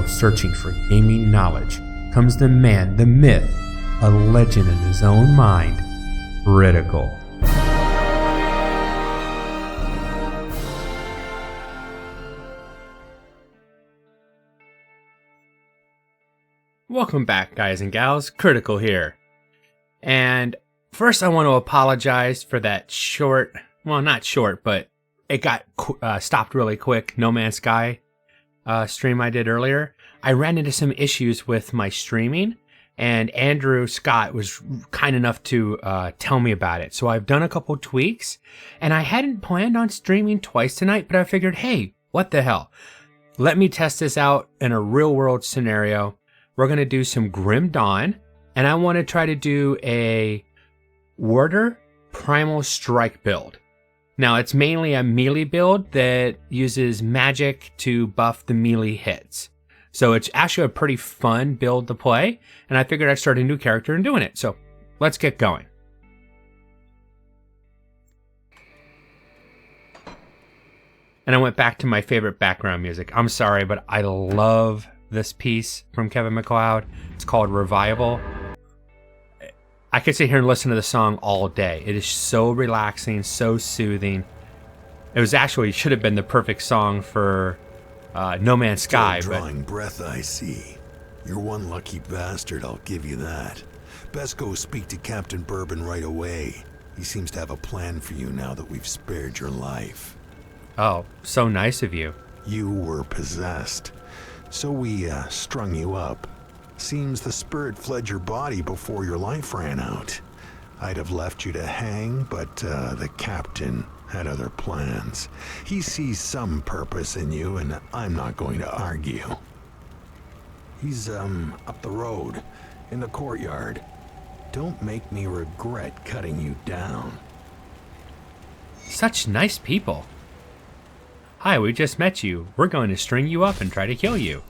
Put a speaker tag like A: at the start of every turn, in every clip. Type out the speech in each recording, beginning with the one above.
A: world searching for gaming knowledge comes the man, the myth, a legend in his own mind, Critical. Welcome back, guys and gals. Critical here. And first I want to apologize for that short, well, not short, but it got stopped really quick, No Man's Sky stream I did earlier. I ran into some issues with my streaming, and Andrew Scott was kind enough to tell me about it. So I've done a couple tweaks, and I hadn't planned on streaming twice tonight, but I figured, hey, what the hell? Let me test this out in a real-world scenario. We're going to do some Grim Dawn, and I want to try to do a Warden Primal Strike build. Now, it's mainly a melee build that uses magic to buff the melee hits. So it's actually a pretty fun build to play, and I figured I'd start a new character and doing it. So let's get going. And I went back to my favorite background music. I'm sorry, but I love this piece from Kevin MacLeod. It's called Revival. I could sit here and listen to the song all day. It is so relaxing, so soothing. It was actually, should have been the perfect song for No Man's Sky.
B: Still drawing breath, I see. You're one lucky bastard, I'll give you that. Best go speak to Captain Bourbon right away. He seems to have a plan for you now that we've spared your life.
A: Oh, so nice of you.
B: You were possessed, so we strung you up. Seems the spirit fled your body before your life ran out. I'd have left you to hang, but the captain had other plans. He sees some purpose in you, and I'm not going to argue. He's up the road, in the courtyard. Don't make me regret cutting you down.
A: Such nice people. Hi, we just met you. We're going to string you up and try to kill you.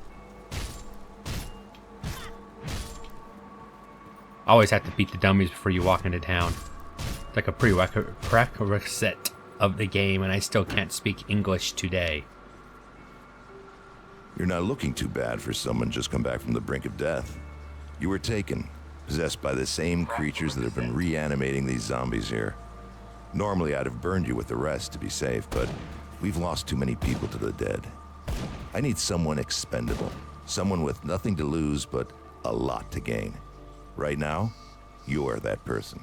A: Always have to beat the dummies before you walk into town. It's like a prerequisite of the game, and I still can't speak English today.
C: You're not looking too bad for someone just come back from the brink of death. You were taken, possessed by the same creatures that have been reanimating these zombies here. Normally I'd have burned you with the rest to be safe, but we've lost too many people to the dead. I need someone expendable, someone with nothing to lose but a lot to gain. Right now, you're that person.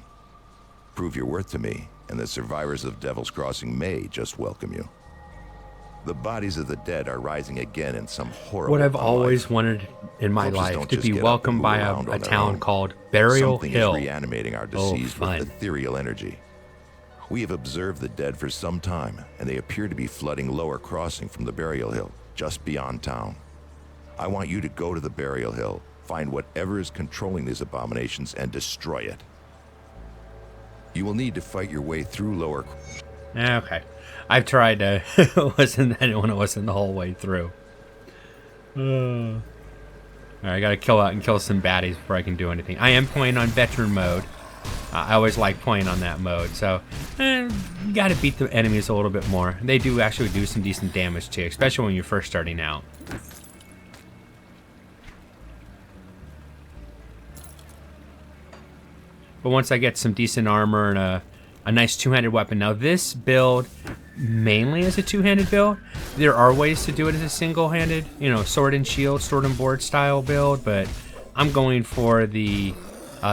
C: Prove your worth to me, and the survivors of Devil's Crossing may just welcome you. The bodies of the dead are rising again in some horrible...
A: What I've always wanted in my life, to be welcomed by a town called Burial Hill.
C: Something is reanimating our deceased with ethereal energy. We have observed the dead for some time, and they appear to be flooding Lower Crossing from the Burial Hill, just beyond town. I want you to go to the Burial Hill, find whatever is controlling these abominations, and destroy it. You will need to fight your way through Lower...
A: Okay. I've tried to listen to it when it wasn't the whole way through. Alright, I gotta kill some baddies before I can do anything. I am playing on veteran mode. I always like playing on that mode, so you gotta beat the enemies a little bit more. They do actually do some decent damage to you, especially when you're first starting out. But once I get some decent armor and a nice two-handed weapon. Now this build mainly is a two-handed build. There are ways to do it as a single-handed, sword and shield, sword and board style build, but I'm going for the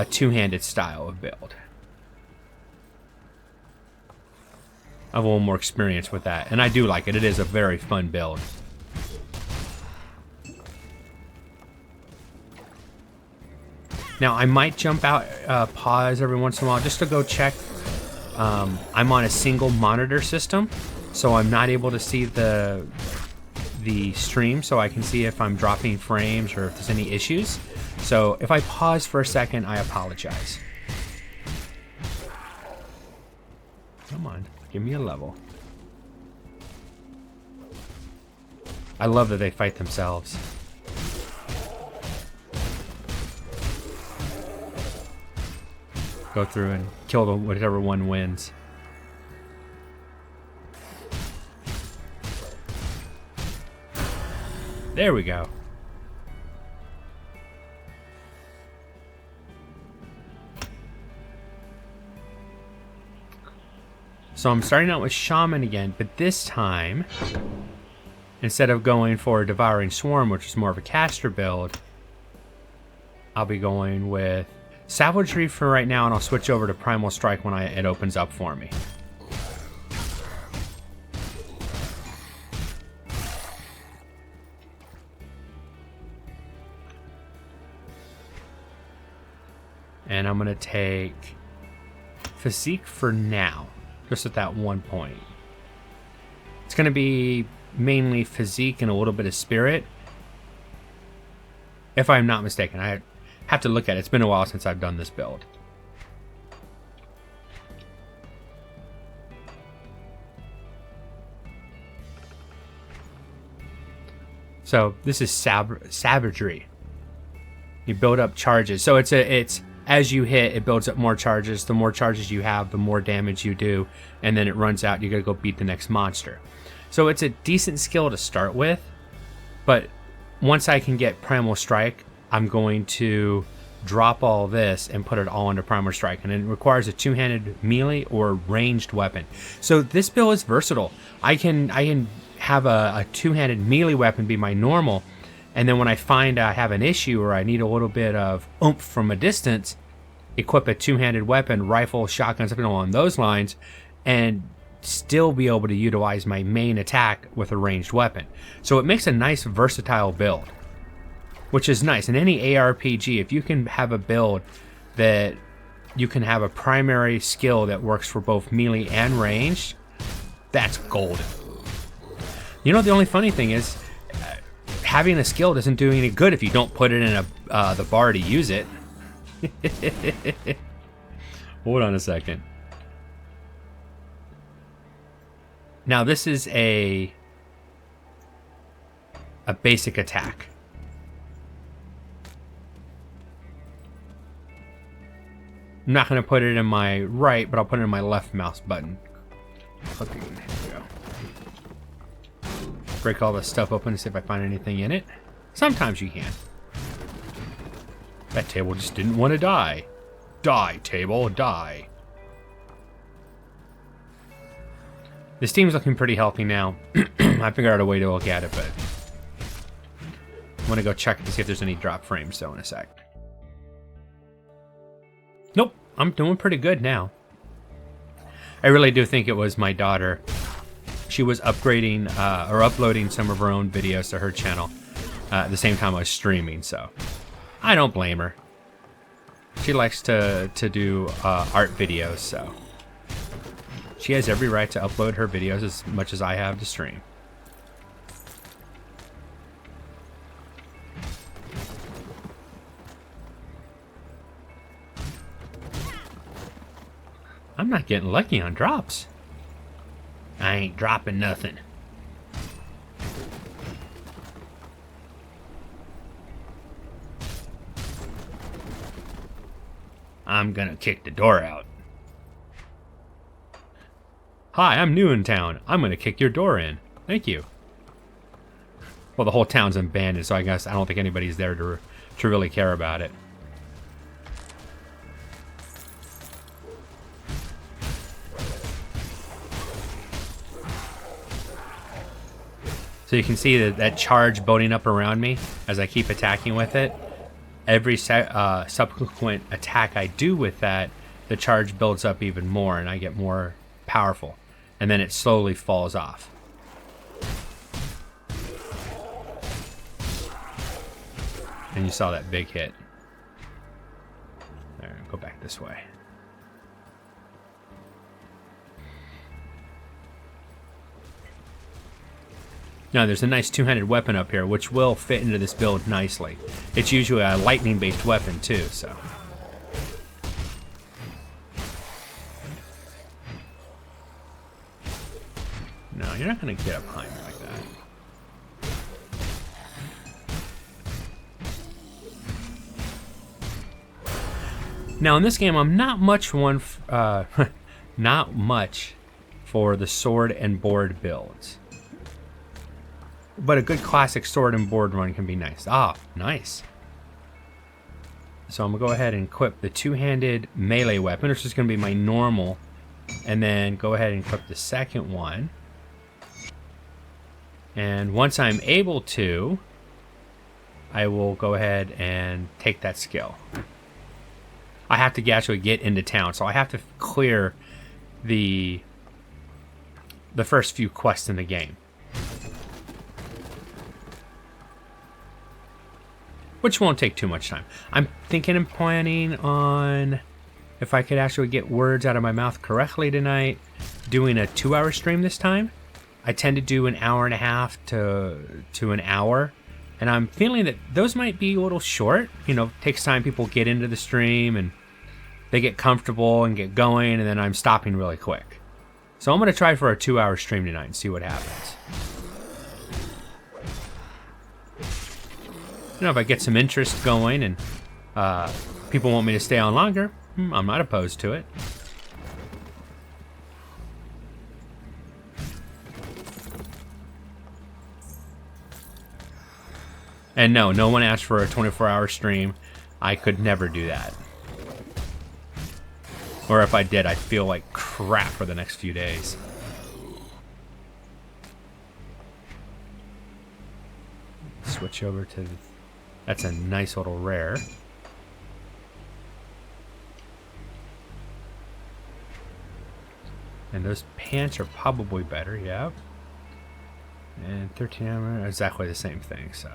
A: two-handed style of build. I have a little more experience with that, and I do like it. It is a very fun build. Now, I might jump out, pause every once in a while just to go check. I'm on a single monitor system, so I'm not able to see the stream, so I can see if I'm dropping frames or if there's any issues. So if I pause for a second, I apologize. Come on, give me a level. I love that they fight themselves. Go through and kill them, whichever one wins. There we go. So I'm starting out with Shaman again, but this time, instead of going for Devouring Swarm, which is more of a caster build, I'll be going with Savagery for right now, and I'll switch over to Primal Strike when it opens up for me. And I'm going to take Physique for now, just at that 1 point. It's going to be mainly Physique and a little bit of Spirit, if I'm not mistaken. I have to look at it. It's been a while since I've done this build. So this is Savagery. You build up charges. So it's as you hit, it builds up more charges. The more charges you have, the more damage you do, and then it runs out. You gotta go beat the next monster. So it's a decent skill to start with, but once I can get Primal Strike, I'm going to drop all this and put it all into Primal Strike, and it requires a two-handed melee or ranged weapon. So this build is versatile. I can have a two-handed melee weapon be my normal, and then when I find I have an issue or I need a little bit of oomph from a distance, equip a two-handed weapon, rifle, shotgun, something along those lines, and still be able to utilize my main attack with a ranged weapon. So it makes a nice versatile build, which is nice. In any ARPG, if you can have a build that you can have a primary skill that works for both melee and ranged, that's golden. You know, the only funny thing is, having a skill doesn't do any good if you don't put it in the bar to use it. Hold on a second. Now this is a basic attack. I'm not going to put it in my right, but I'll put it in my left mouse button. Clicking. There we go. Break all this stuff open to see if I find anything in it. Sometimes you can. That table just didn't want to die. Die, table, die. This team's looking pretty healthy now. I figured out a way to look at it, but I'm gonna go check to see if there's any drop frames though in a sec. Nope, I'm doing pretty good now. I really do think it was my daughter. She was upgrading or uploading some of her own videos to her channel at the same time I was streaming, so I don't blame her. She likes to do art videos, so she has every right to upload her videos as much as I have to stream. I'm not getting lucky on drops. I ain't dropping nothing. I'm gonna kick the door out. Hi, I'm new in town. I'm gonna kick your door in. Thank you. Well, the whole town's abandoned, so I guess I don't think anybody's there to really care about it. So you can see that charge boating up around me as I keep attacking with it. Every subsequent attack I do with that, the charge builds up even more and I get more powerful. And then it slowly falls off. And you saw that big hit. There, go back this way. Now there's a nice two-handed weapon up here, which will fit into this build nicely. It's usually a lightning-based weapon too, so. No, you're not going to get up behind me like that. Now in this game, I'm not much not much for the sword and board builds. But a good classic sword and board run can be nice. Ah, nice. So I'm going to go ahead and equip the two-handed melee weapon, which is going to be my normal and then go ahead and equip the second one. And once I'm able to, I will go ahead and take that skill. I have to actually get into town, so I have to clear the first few quests in the game. Which won't take too much time. I'm thinking and planning on, if I could actually get words out of my mouth correctly tonight, doing a 2-hour stream this time. I tend to do an hour and a half to an hour. And I'm feeling that those might be a little short. You know, takes time, people get into the stream and they get comfortable and get going, and then I'm stopping really quick. So I'm going to try for a 2-hour stream tonight and see what happens. You know, if I get some interest going and people want me to stay on longer, I'm not opposed to it. And no one asked for a 24-hour stream. I could never do that. Or if I did, I'd feel like crap for the next few days. Switch over to... That's a nice little rare. And those pants are probably better, yeah. And 13 armor, exactly the same thing, so...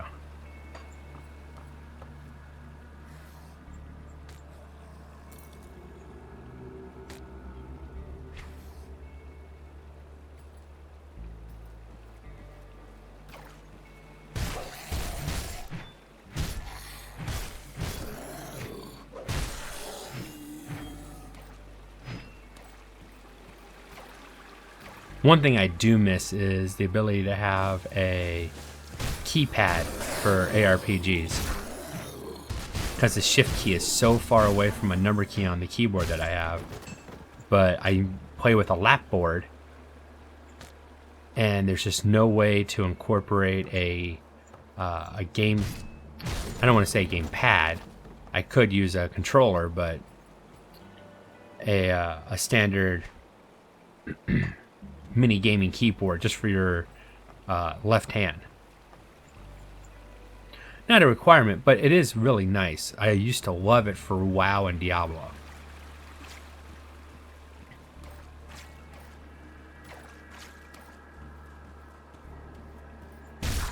A: One thing I do miss is the ability to have a keypad for ARPGs, because the shift key is so far away from a number key on the keyboard that I have. But I play with a lap board, and there's just no way to incorporate a game. I don't want to say game pad. I could use a controller, but a standard mini gaming keyboard just for your left hand. Not a requirement, but it is really nice. I used to love it for WoW and Diablo.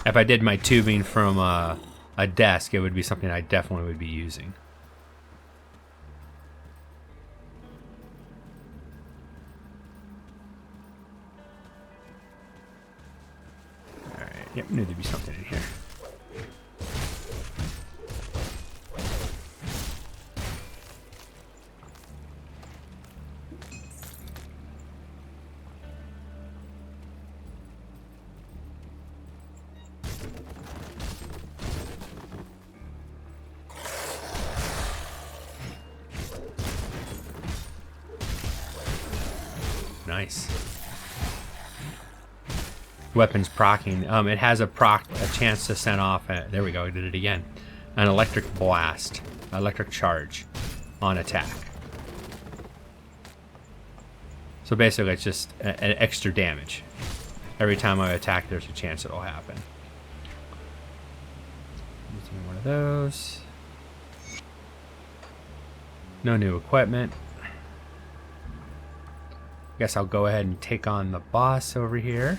A: If I did my tubing from a desk, it would be something I definitely would be using. Yep, knew there'd be something in here. Nice. Weapons procking. It has a chance to send off. There we go. I did it again. An electric blast, electric charge, on attack. So basically, it's just an extra damage. Every time I attack, there's a chance it'll happen. Using one of those. No new equipment. Guess I'll go ahead and take on the boss over here.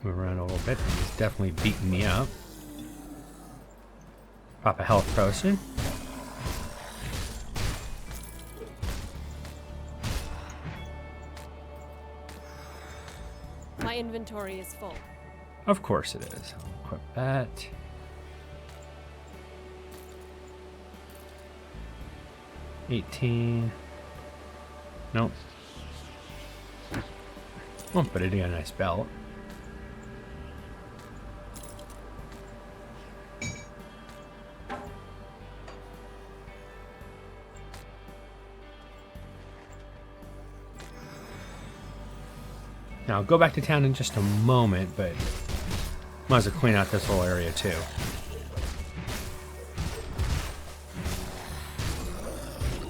A: Move around a little bit. He's definitely beating me up. Pop a health potion.
D: My inventory is full.
A: Of course it is. I'll equip that. $18. Nope. Oh, but I did get a nice belt. Now, I'll go back to town in just a moment, but Might as well clean out this whole area too.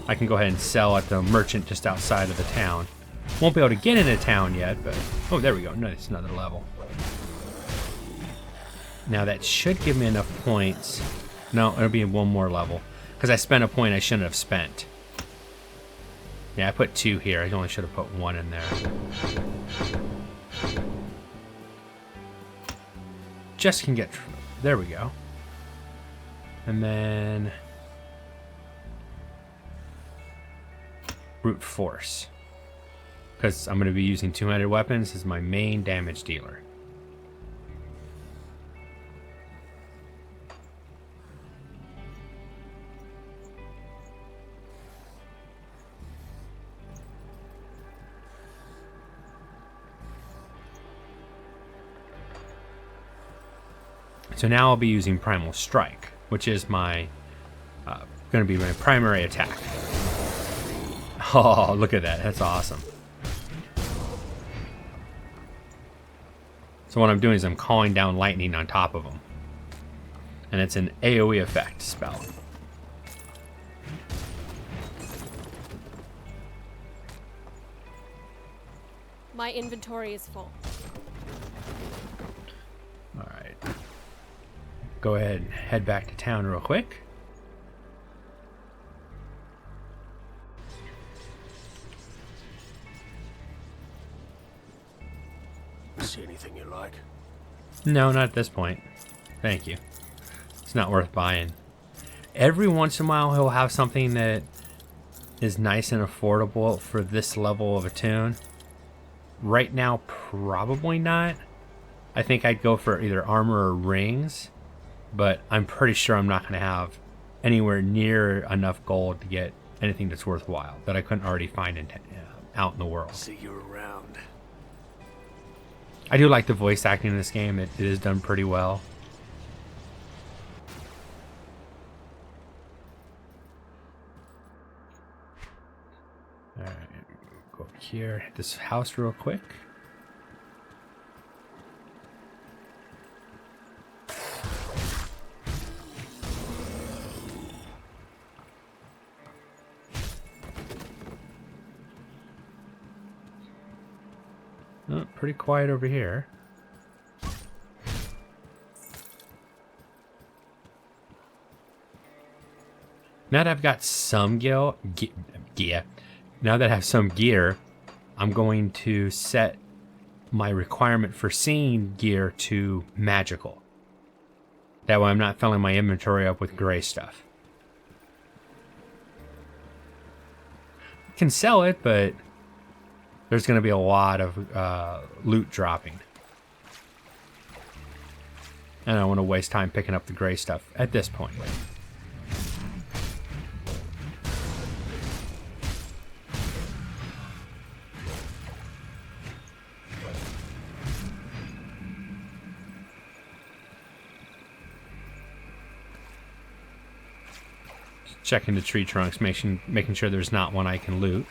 A: I can go ahead and sell at the merchant just outside of the town. Won't be able to get into town yet, but... Oh, there we go. Nice, another level. Now that should give me enough points. No, it'll be one more level. Because I spent a point I shouldn't have spent. Yeah, I put 2 here. I only should have put 1 in there. Just can get... There we go. And then... Brute force. Because I'm going to be using 200 weapons as my main damage dealer. So now I'll be using Primal Strike, which is my going to be my primary attack. Oh, look at that. That's awesome. So what I'm doing is I'm calling down lightning on top of them. And it's an AoE effect spell.
D: My inventory is full.
A: Alright. Go ahead and head back to town real quick.
E: See anything you like?
A: No, not at this point. Thank you. It's not worth buying. Every once in a while he'll have something that is nice and affordable for this level of a tune. Right now, probably not. I think I'd go for either armor or rings, but I'm pretty sure I'm not going to have anywhere near enough gold to get anything that's worthwhile that I couldn't already find out in the world.
E: See you around.
A: I do like the voice acting in this game. It is done pretty well. Alright, go over here, hit this house real quick. Oh, pretty quiet over here. Now that I've got some gear, now that I have some gear, I'm going to set my requirement for seeing gear to magical. That way I'm not filling my inventory up with gray stuff. I can sell it, but there's going to be a lot of loot dropping. And I don't want to waste time picking up the gray stuff at this point. Checking the tree trunks, making sure there's not one I can loot.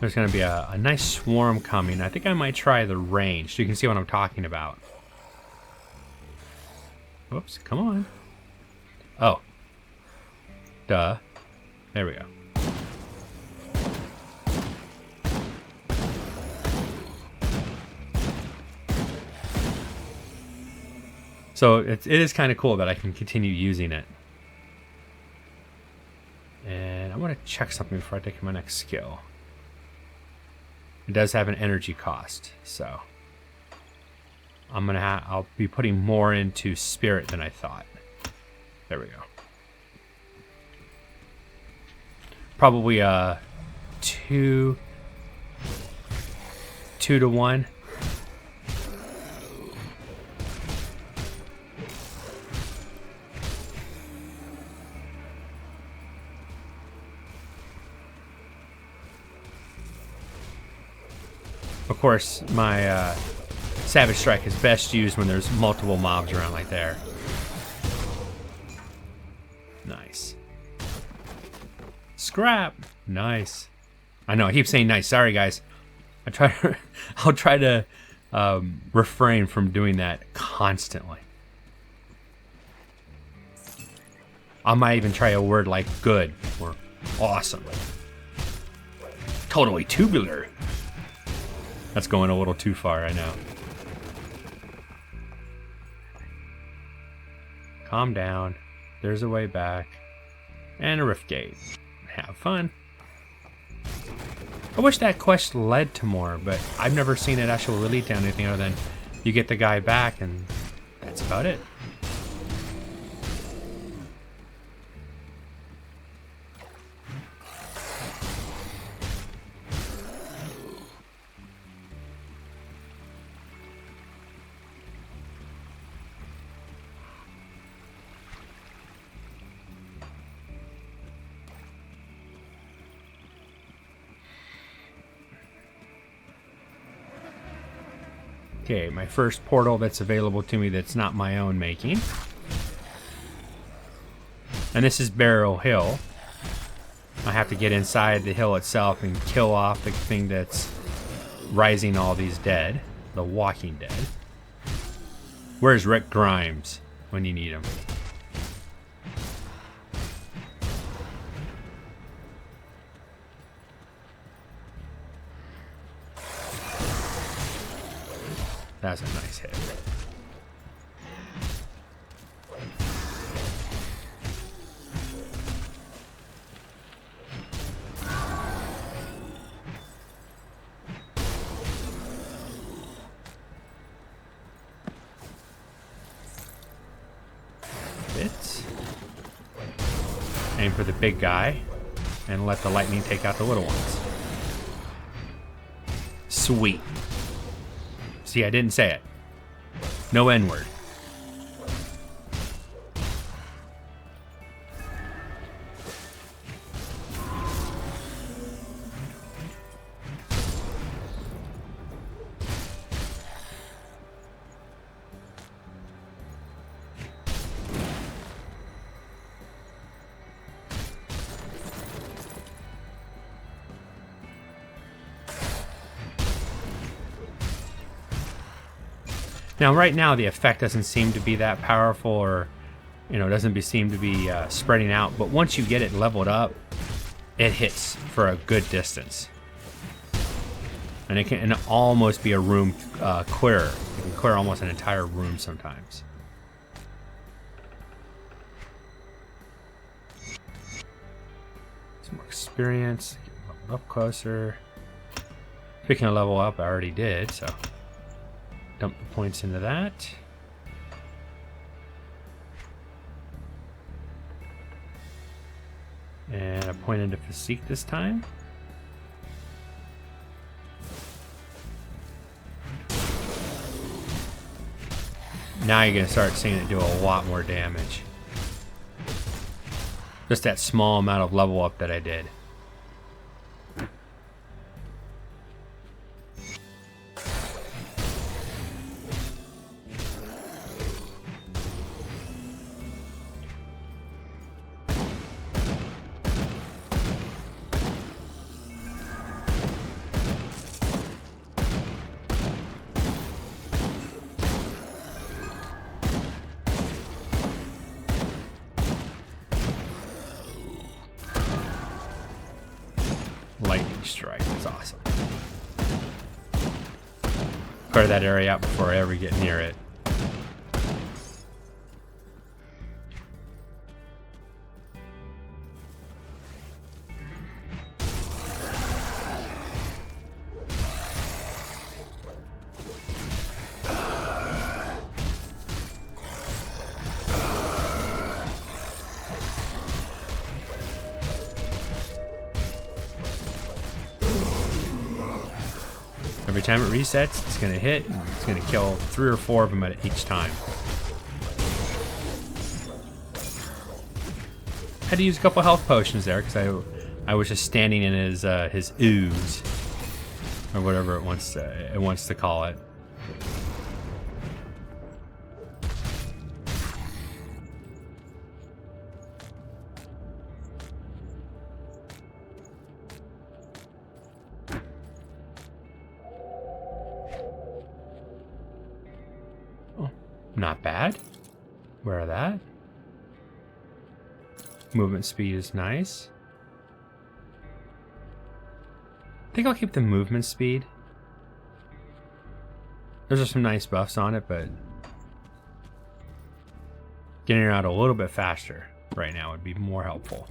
A: There's going to be a nice swarm coming. I think I might try the range so you can see what I'm talking about. Whoops, come on. Oh. Duh. There we go. So it is kind of cool that I can continue using it. And I want to check something before I take my next skill. It does have an energy cost, so I'll be putting more into spirit than I thought. There we go. Probably 2 to 1. Of course, my Savage Strike is best used when there's multiple mobs around like there. Nice. Scrap. Nice. I know, I keep saying nice. Sorry, guys. I'll try to refrain from doing that constantly. I might even try a word like good or awesome. Totally tubular. That's going a little too far, I know. Calm down. There's a way back. And a rift gate. Have fun. I wish that quest led to more, but I've never seen it actually lead to anything other than you get the guy back and that's about it. Okay, my first portal that's available to me that's not my own making. And this is Barrow Hill. I have to get inside the hill itself and kill off the thing that's rising all these dead. The Walking Dead. Where's Rick Grimes when you need him? That's a nice hit. Bits. Aim for the big guy and let the lightning take out the little ones. Sweet. See, I didn't say it. No N-word. Now, right now, the effect doesn't seem to be that powerful, or, you know, doesn't seem to be spreading out. But once you get it leveled up, it hits for a good distance, and it can almost be a room clearer. You can clear almost an entire room sometimes. Some more experience. Level up closer. Picking a level up, I already did, so. Dump the points into that. And a point into physique this time. Now you're going to start seeing it do a lot more damage. Just that small amount of level up that I did. Lightning strike is awesome. Clear that area out before I ever get near it. Every time it resets, it's going to hit, and it's going to kill 3 or 4 of them at each time. Had to use a couple health potions there because I was just standing in his ooze, or whatever it wants to call it. Not bad. Wear that. Movement speed is nice. I think I'll keep the movement speed. Those are some nice buffs on it, but getting her out a little bit faster right now would be more helpful.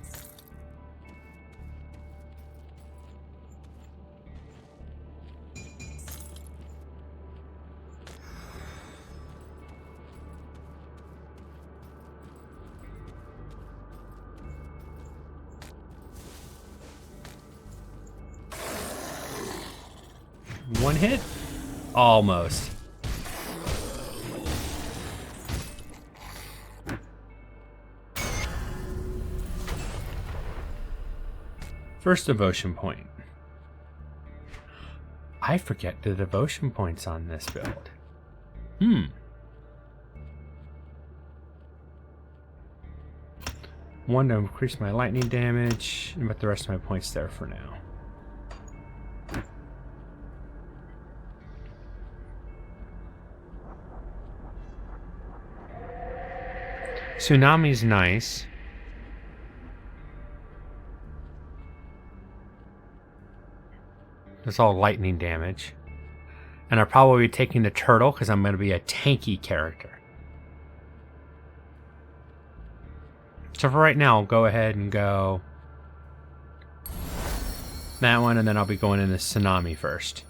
A: One hit? Almost. First devotion point. I forget the devotion points on this build. One to increase my lightning damage, but the rest of my points there for now. Tsunami's nice. It's all lightning damage. And I'll probably be taking the turtle because I'm going to be a tanky character. So for right now, I'll go ahead and go that one, and then I'll be going into Tsunami first.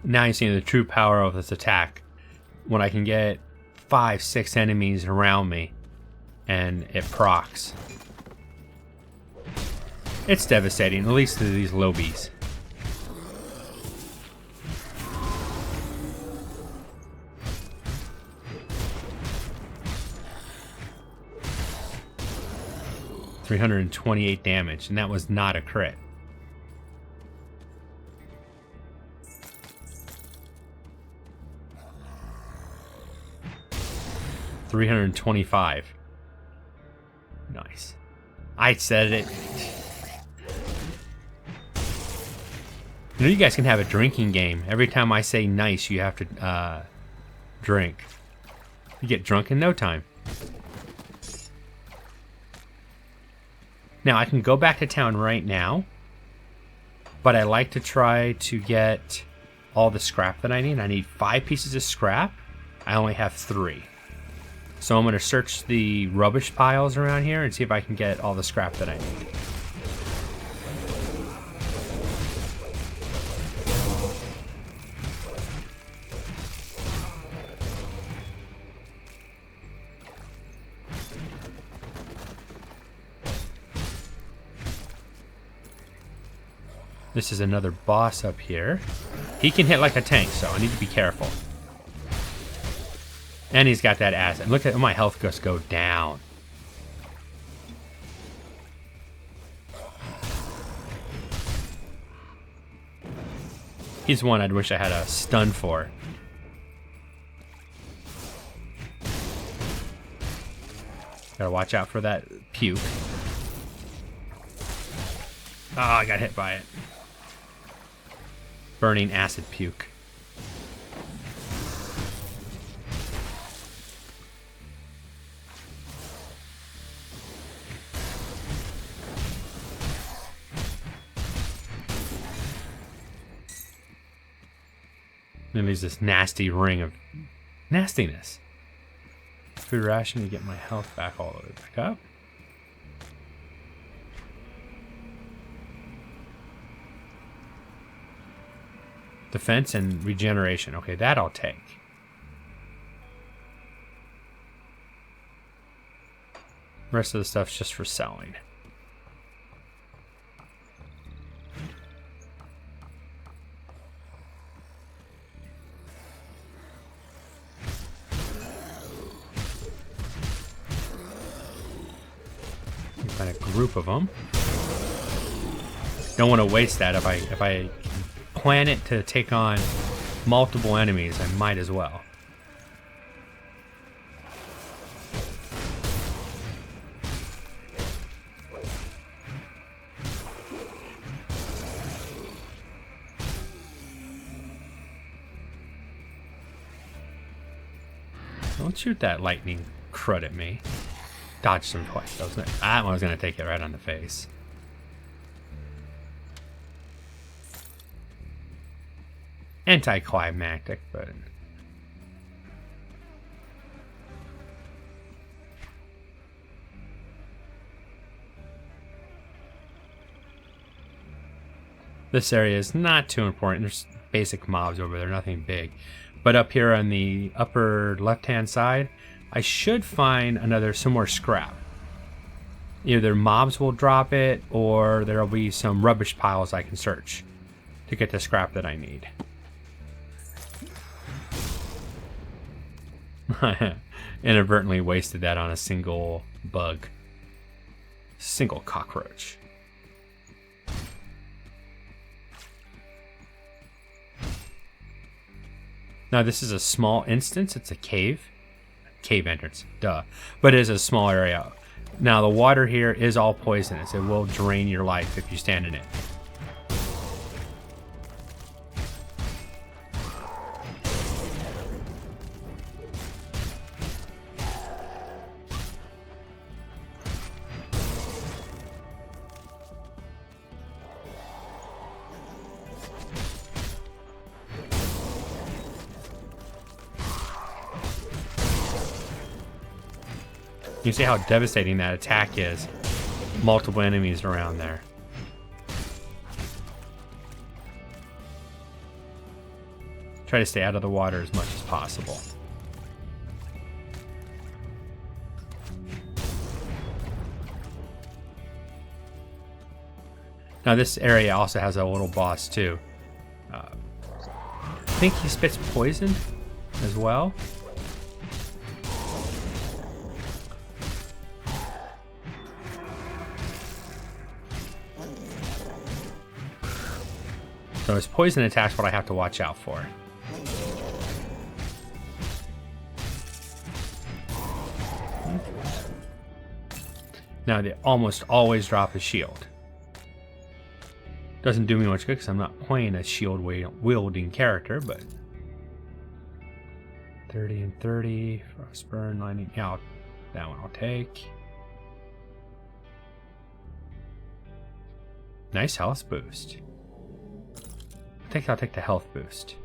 A: Now you're seeing the true power of this attack. When I can get 5-6 enemies around me and it procs. It's devastating, at least to these lobies. $328 damage, and that was not a crit. $325. Nice. I said it. You know, you guys can have a drinking game. Every time I say nice, you have to drink. You get drunk in no time. Now, I can go back to town right now, but I like to try to get all the scrap that I need. I need 5 pieces of scrap. I only have 3. So I'm going to search the rubbish piles around here and see if I can get all the scrap that I need. This is another boss up here. He can hit like a tank, so I need to be careful. And he's got that acid. Look at my health just go down. He's one I'd wish I had a stun for. Gotta watch out for that puke. Oh, I got hit by it. Burning acid puke. Then there's this nasty ring of nastiness. Food ration to get my health back all the way back up. Defense and regeneration. Okay, that I'll take. The rest of the stuff's just for selling. find a group of them. Don't want to waste that. If I plan it to take on multiple enemies, I might as well. Don't shoot that lightning crud at me. Dodged him twice. That one was going to take it right on the face. Anticlimactic, but... This area is not too important. There's basic mobs over there, nothing big. But up here on the upper left-hand side, I should find some more scrap. Either mobs will drop it, or there'll be some rubbish piles I can search to get the scrap that I need. Inadvertently wasted that on a single bug. Single cockroach. Now this is a small instance. It's a cave entrance, duh. But it is a small area. Now the water here is all poisonous. It will drain your life if you stand in it. You see how devastating that attack is. Multiple enemies around there. Try to stay out of the water as much as possible. Now this area also has a little boss too. I think he spits poison as well. So his poison attack's what I have to watch out for. Now they almost always drop a shield. Doesn't do me much good because I'm not playing a shield wielding character, but 30 and 30, Frostburn, lightning. Yeah, that one I'll take. Nice health boost. I think I'll take the health boost.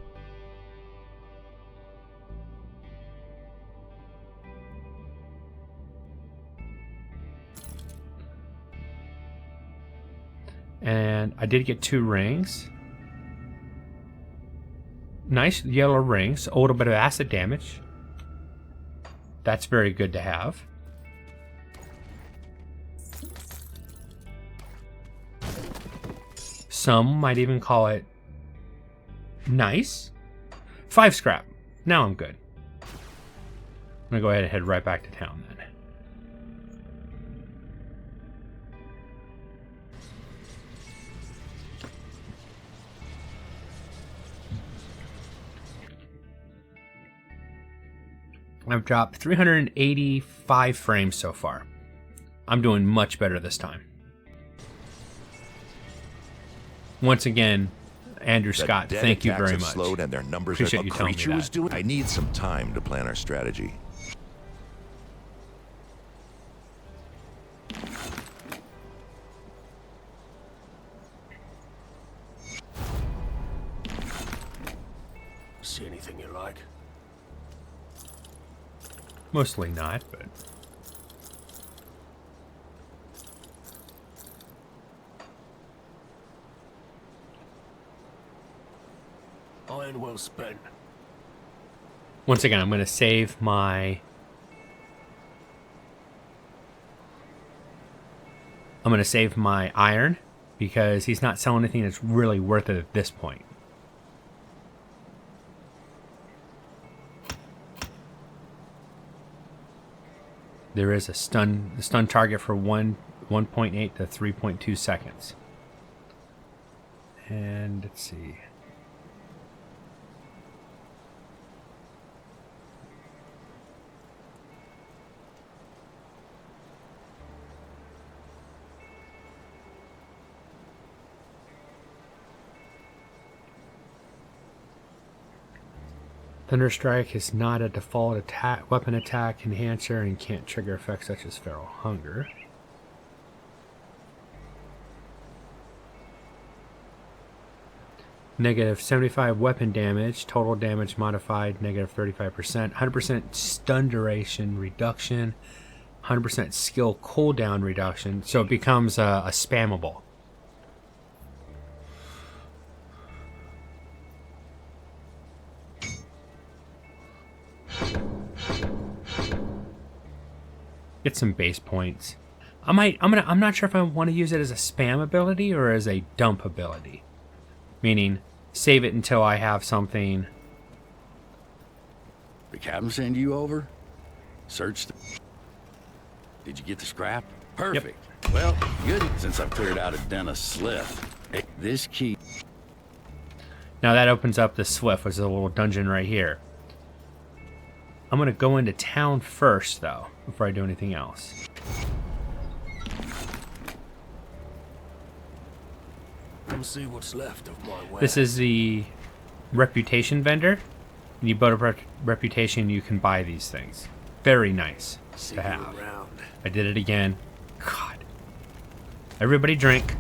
A: And I did get 2 rings. Nice yellow rings. A little bit of acid damage. That's very good to have. Some might even call it nice. 5 scrap. Now I'm good. I'm gonna go ahead and head right back to town then. I've dropped 385 frames so far. I'm doing much better this time. Once again, Andrew Scott, thank you very much.
C: Slowed and their numbers
A: Appreciate you telling me
C: creature was
A: that.
C: doing. I need some time to plan our strategy.
E: See anything you like?
A: Mostly not, but...
E: Iron well spent.
A: Once again, I'm going to save my... iron, because he's not selling anything that's really worth it at this point. There is a stun target for one 1.8 to 3.2 seconds. And let's see. Thunderstrike is not a default weapon attack enhancer and can't trigger effects such as Feral Hunger. Negative 75 weapon damage, total damage modified, negative 35%, 100% stun duration reduction, 100% skill cooldown reduction, so it becomes a spammable. Get some base points. I'm not sure if I want to use it as a spam ability or as a dump ability. Meaning, save it until I have something.
F: The captain send you over? Search the... Did you get the scrap? Perfect. Yep. Well, good, since I've cleared out a den of Slith. Hey, this key...
A: Now that opens up the Swift, which is a little dungeon right here. I'm going to go into town first, though, before I do anything else.
E: Come see what's left of my wares.
A: This is the reputation vendor. When you build a reputation, you can buy these things. Very nice to have.
E: Around.
A: I did it again. God. Everybody drink.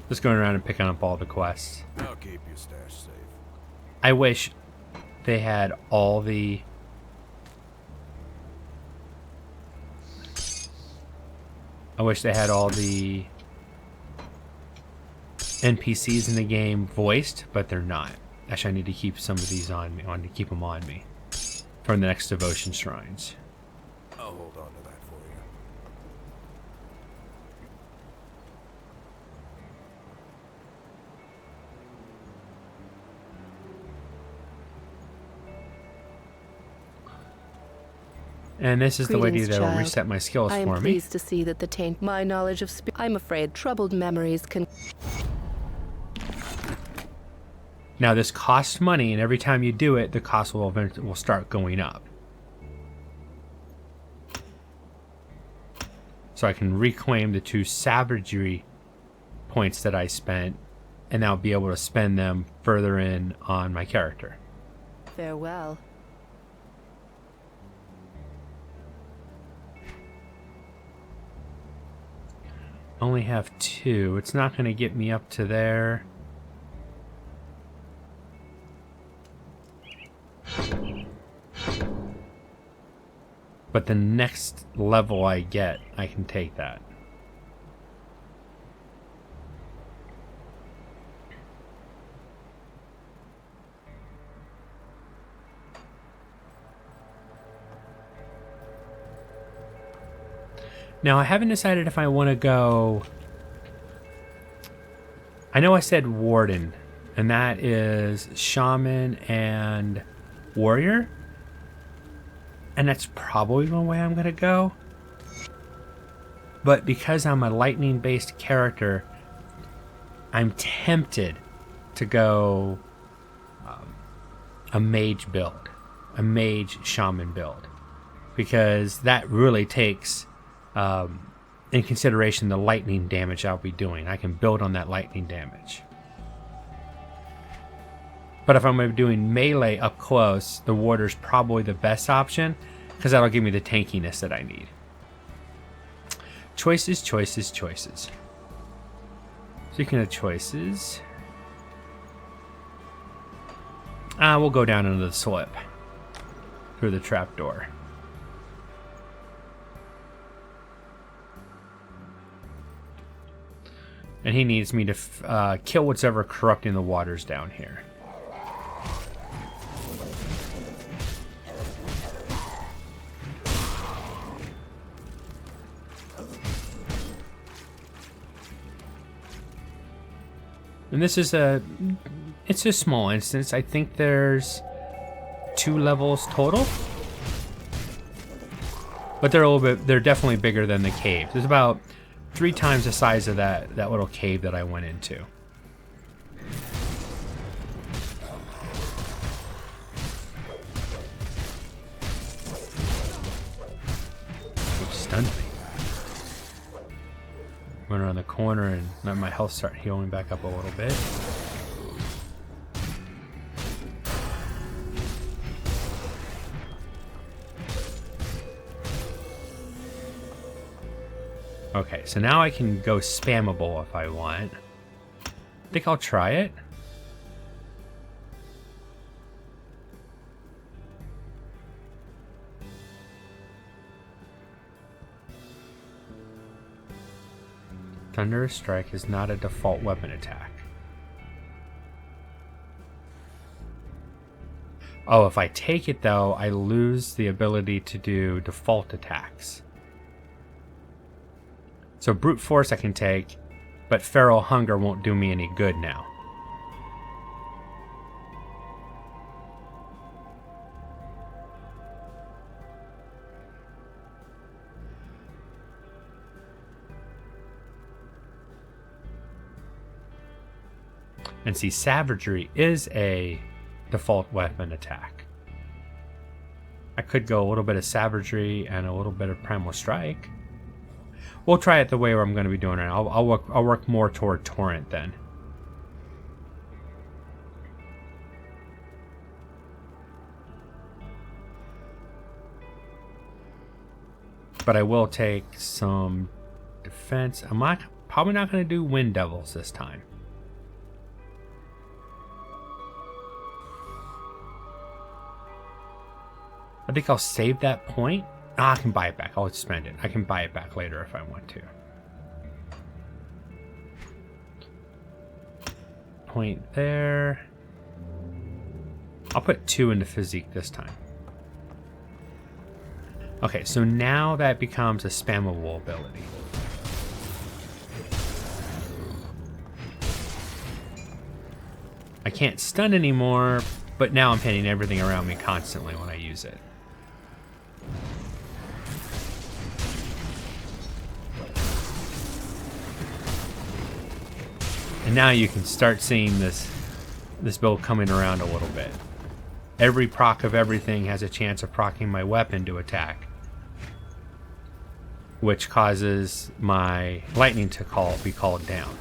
A: Just going around and picking up all the quests.
E: I'll keep your stash safe.
A: I wish they had all the... I wish they had all the NPCs in the game voiced, but they're not. Actually, I need to keep some of these on me. I want to keep them on me for the next devotion shrines.
E: I'll hold on to that for you.
A: And this is the lady
G: Greetings,
A: that will
G: child.
A: reset my skills
G: I am
A: for me.
G: pleased to see that the taint my knowledge of I'm afraid troubled memories can...
A: Now this costs money, and every time you do it, the cost will start going up. So I can reclaim the 2 savagery points that I spent, and I'll be able to spend them further in on my character.
G: Farewell.
A: Only have 2. It's not going to get me up to there. But the next level I get, I can take that. Now, I haven't decided if I want to go... I know I said Warden, and that is Shaman and Warrior. And that's probably one way I'm going to go. But because I'm a lightning-based character, I'm tempted to go a mage build. A mage shaman build. Because that really takes... in consideration the lightning damage I'll be doing. I can build on that lightning damage. But if I'm going to be doing melee up close, the warder's probably the best option, because that'll give me the tankiness that I need. Choices, choices, choices. Speaking of choices, we'll go down into the slip through the trapdoor. And he needs me to kill what's ever corrupting the waters down here. And this is a It's a small instance. I think there's 2 levels total. But they're definitely bigger than the cave. There's about 3 times the size of that little cave that I went into. Which stunned me. Went around the corner and let my health start healing back up a little bit. Okay, so now I can go spammable if I want. I think I'll try it. Thunderous Strike is not a default weapon attack. Oh, if I take it though, I lose the ability to do default attacks. So Brute Force I can take, but Feral Hunger won't do me any good now. And see, Savagery is a default weapon attack. I could go a little bit of Savagery and a little bit of Primal Strike. We'll try it the way where I'm going to be doing it. I'll work more toward Torrent then. But I will take some defense. I'm probably not going to do Wind Devils this time. I think I'll save that point. I can buy it back. I'll spend it. I can buy it back later if I want to. Point there. I'll put 2 into Physique this time. Okay, so now that becomes a spammable ability. I can't stun anymore, but now I'm hitting everything around me constantly when I use it. And now you can start seeing this build coming around a little bit. Every proc of everything has a chance of proccing my weapon to attack, which causes my lightning to be called down.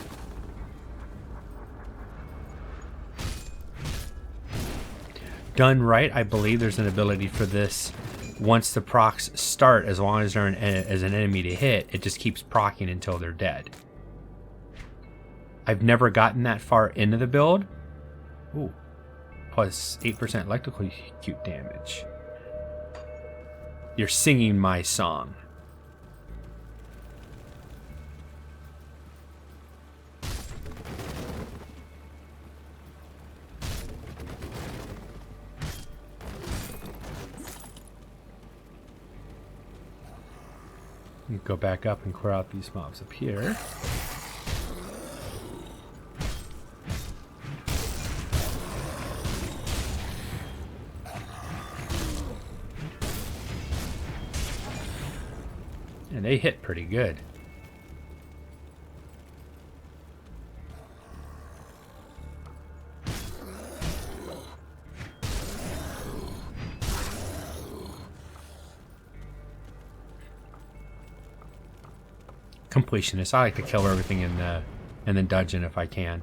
A: Done right, I believe there's an ability for this. Once the procs start, as long as they're as an enemy to hit, it just keeps proccing until they're dead. I've never gotten that far into the build. Ooh, plus 8% electrical cute damage. You're singing my song. Go back up and clear out these mobs up here. And they hit pretty good. Completionist. I like to kill everything in the dungeon if I can.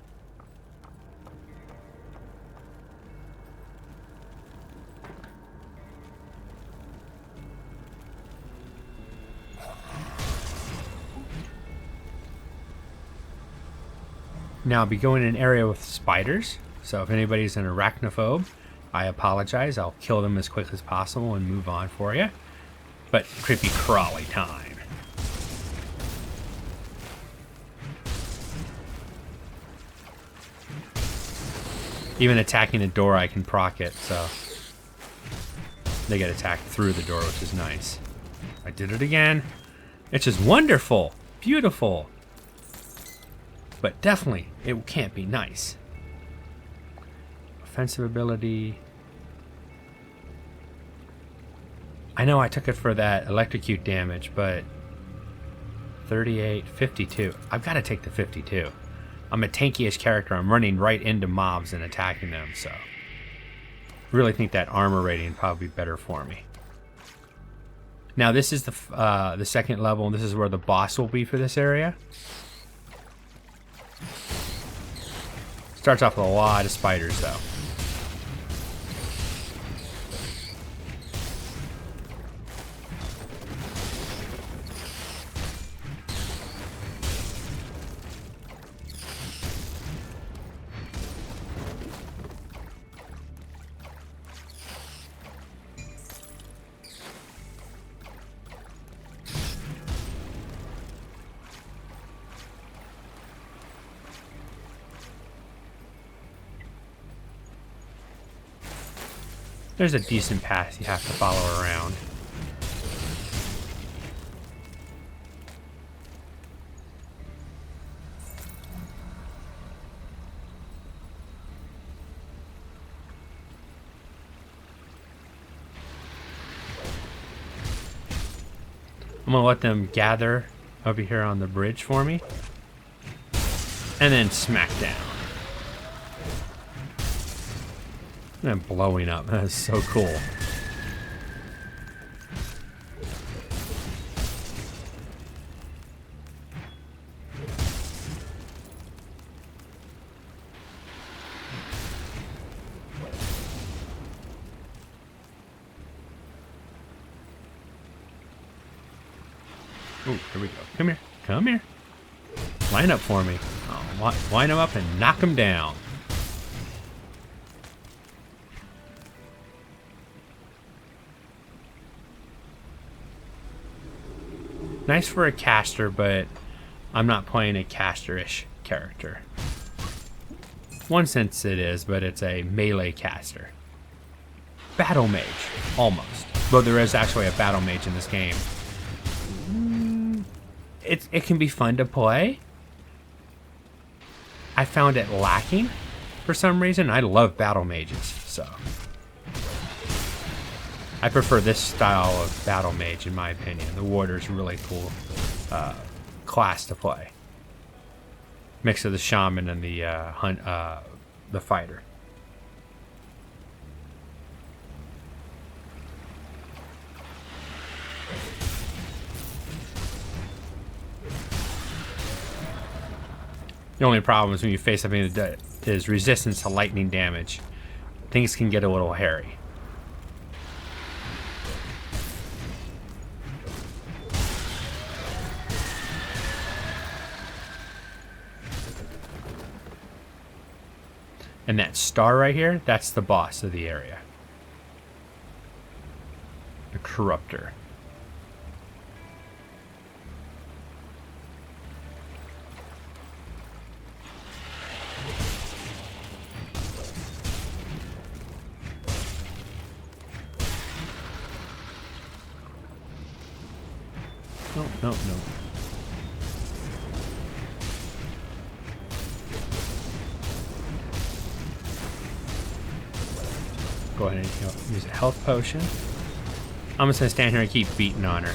A: Now I'll be going in an area with spiders, so if anybody's an arachnophobe, I apologize. I'll kill them as quick as possible and move on for you. But creepy crawly time. Even attacking a door, I can proc it, so they get attacked through the door, which is nice. I did it again. It's just wonderful, beautiful. But definitely, it can't be nice. offensive ability. I know I took it for that electrocute damage, but 38, 52. I've got to take the 52. I'm a tanky-ish character. I'm running right into mobs and attacking them, so really think that armor rating would probably be better for me. Now this is the second level, and this is where the boss will be for this area. Starts off with a lot of spiders, though. There's a decent path you have to follow around. I'm gonna let them gather over here on the bridge for me, and then smack down. And blowing up. That is so cool. Oh, here we go. Come here. Come here. Line up for me. Oh, line them up and knock them down. Nice for a caster, but I'm not playing a caster-ish character. One sense it is, but it's a melee caster. Battle mage, almost. Though there is actually a battle mage in this game. It can be fun to play. I found it lacking for some reason. I love battle mages, so I prefer this style of battle mage in my opinion. The warrior's really cool class to play. Mix of the shaman and the fighter. The only problem is when you face something that is resistance to lightning damage, things can get a little hairy. And that star right here, that's the boss of the area. The Corruptor. No. Go ahead and use a health potion. I'm just gonna stand here and keep beating on her.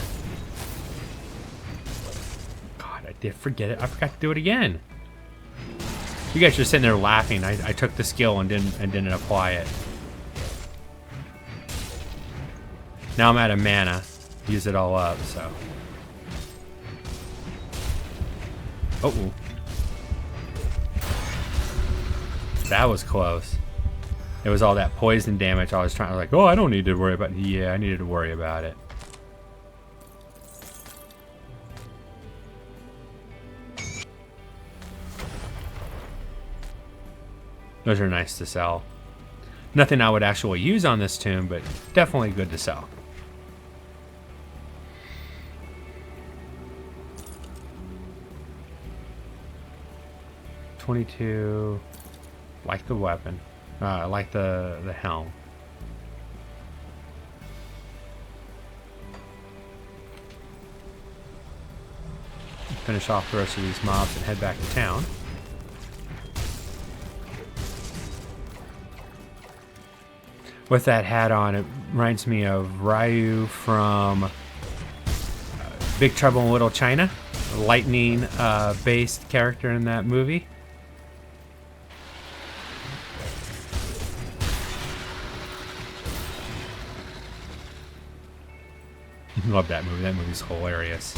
A: God, I did forget it. I forgot to do it again. You guys are sitting there laughing. I took the skill and didn't apply it. Now I'm out of mana. Use it all up, so. Uh-oh. That was close. It was all that poison damage I was like, oh, I don't need to worry about it. Yeah, I needed to worry about it. Those are nice to sell. Nothing I would actually use on this tomb, but definitely good to sell. .22, like the weapon, like the helm. Finish off the rest of these mobs and head back to town. with that hat on, it reminds me of Ryu from Big Trouble in Little China, lightning based character in that movie. Love that movie. That movie's hilarious.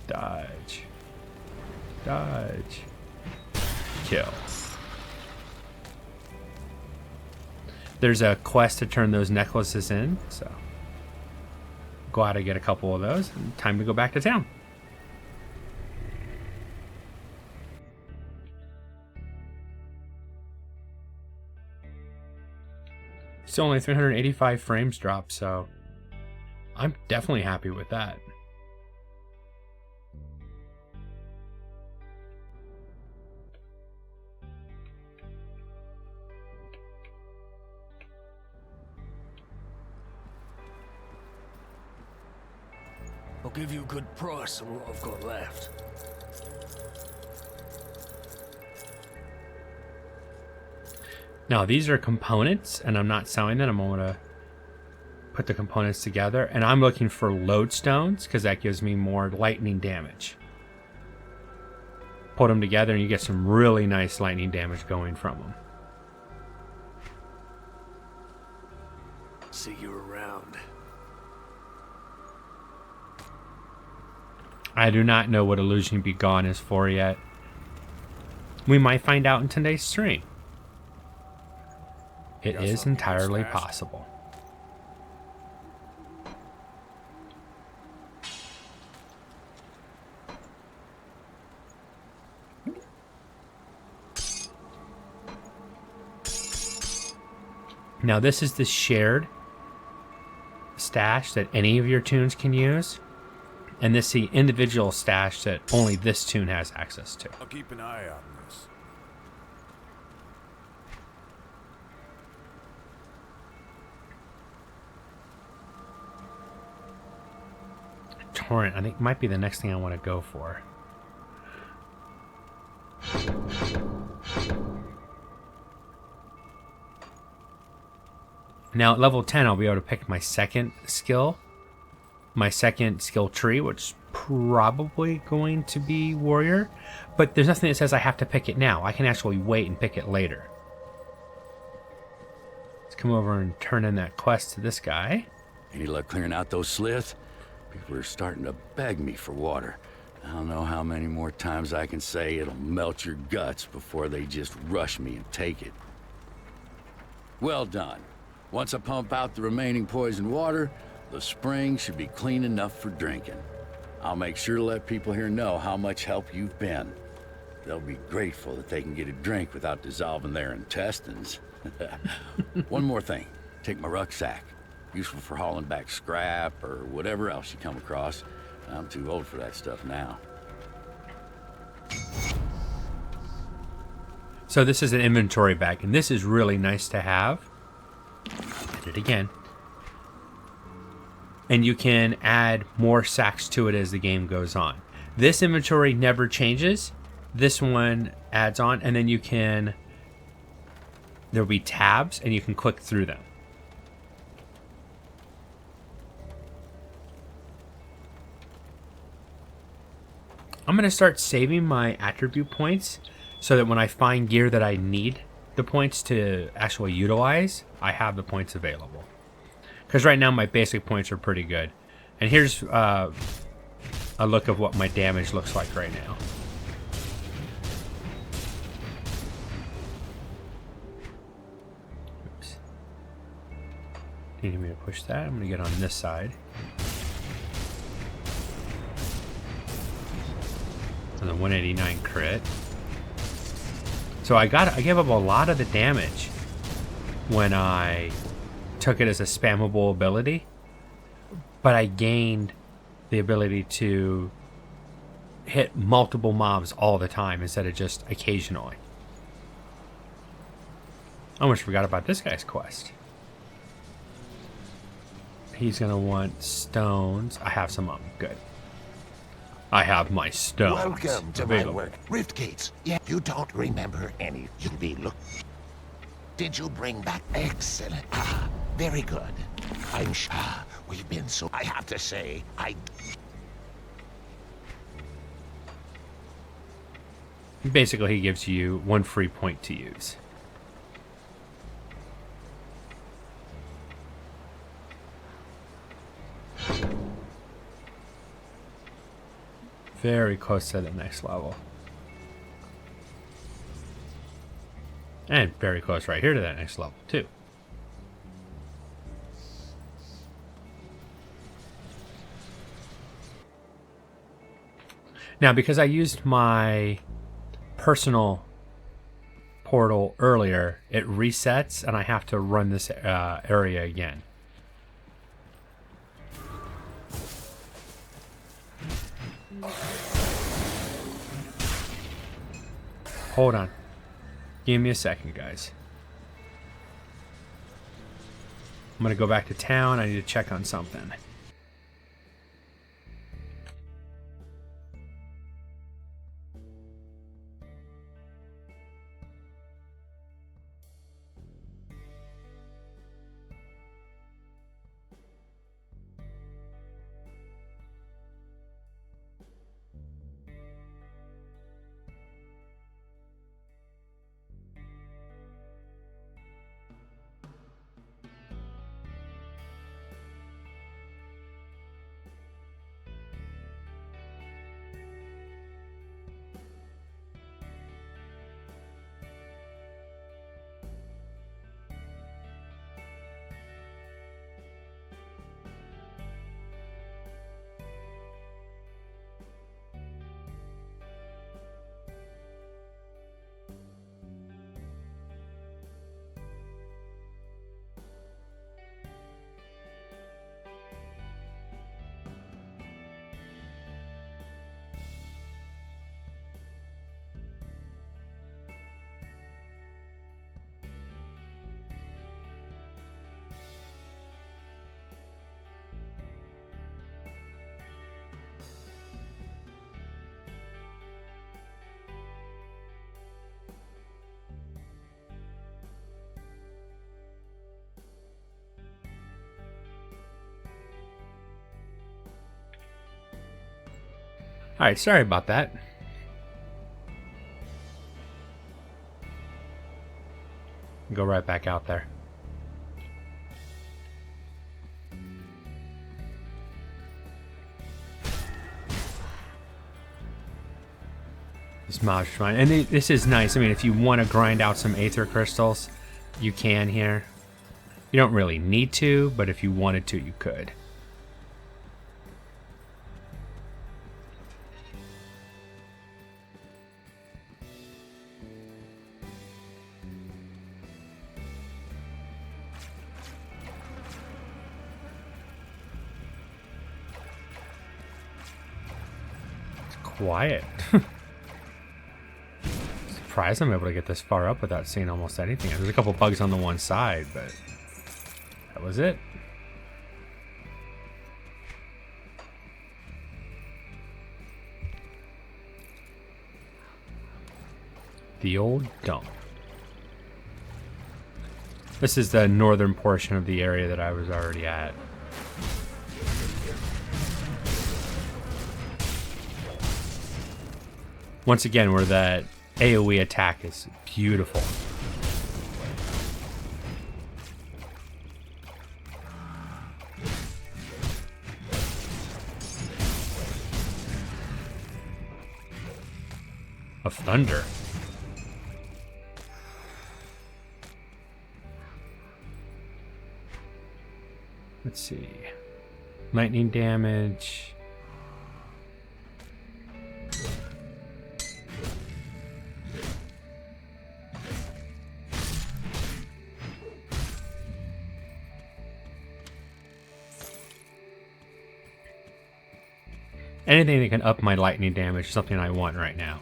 A: Dodge. Dodge. Kill. There's a quest to turn those necklaces in, so go out and get a couple of those, and time to go back to town. Still only 385 frames dropped, so I'm definitely happy with that.
E: I'll give you a good price on what I've got left.
A: Now these are components, and I'm not selling them. I'm going to put the components together, and I'm looking for lodestones because that gives me more lightning damage. Put them together and you get some really nice lightning damage going from them.
E: See you around.
A: I do not know what Illusion Be Gone is for yet. We might find out in today's stream. It is entirely possible. Now this is the shared stash that any of your tunes can use. And this is the individual stash that only this tune has access to.
E: I'll keep an eye out on this.
A: Torrent, I think, might be the next thing I want to go for. Now at level 10, I'll be able to pick my second skill tree, which is probably going to be Warrior, but there's nothing that says I have to pick it now. I can actually wait and pick it later. Let's come over and turn in that quest to this guy.
F: Any luck clearing out those sliths? People are starting to beg me for water. I don't know how many more times I can say it'll melt your guts before they just rush me and take it. Well done. Once I pump out the remaining poison water, the spring should be clean enough for drinking. I'll make sure to let people here know how much help you've been. They'll be grateful that they can get a drink without dissolving their intestines. One more thing. Take my rucksack. Useful for hauling back scrap or whatever else you come across. I'm too old for that stuff now.
A: So this is an inventory bag, and this is really nice to have. Did it again. And you can add more sacks to it as the game goes on. This inventory never changes. This one adds on, and then you can, there'll be tabs, and you can click through them. I'm going to start saving my attribute points so that when I find gear that I need the points to actually utilize, I have the points available. Because right now my basic points are pretty good. And here's a look of what my damage looks like right now. Oops. Needing me to push that. I'm going to get on this side. And the 189 crit. So I gave up a lot of the damage when I took it as a spammable ability, but I gained the ability to hit multiple mobs all the time instead of just occasionally. I almost forgot about this guy's quest. He's gonna want stones. I have some of them. Good. I have my stones.
H: Welcome to
A: available.
H: my work. Rift gates. Yeah, you don't remember any. You'll be Did you bring back? Excellent. Ah, very good. We've been so. I have to say,
A: Basically, he gives you 1 free point to use. Very close to the next level. And very close right here to that next level, too. Now, because I used my personal portal earlier, it resets and I have to run this area again. Hold on. Give me a second, guys. I'm gonna go back to town. I need to check on something. Alright, sorry about that. Go right back out there. This mob's fine. And this is nice. I mean, if you want to grind out some aether crystals, you can here. You don't really need to, but if you wanted to, you could. Quiet. Surprised I'm able to get this far up without seeing almost anything. There's a couple bugs on the one side, but that was it. The old dump. This is the northern portion of the area that I was already at. Once again, where that AoE attack is beautiful. Of thunder. Let's see. Lightning damage. Anything that can up my lightning damage is something I want right now.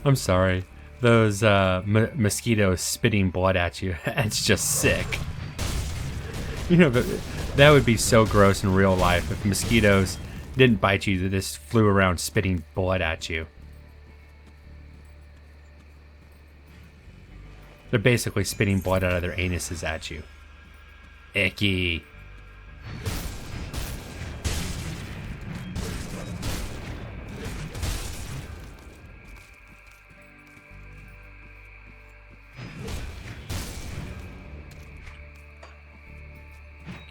A: I'm sorry. Those mosquitoes spitting blood at you. It's just sick. You know, that would be so gross in real life if mosquitoes didn't bite you, they just flew around spitting blood at you. They're basically spitting blood out of their anuses at you. Icky.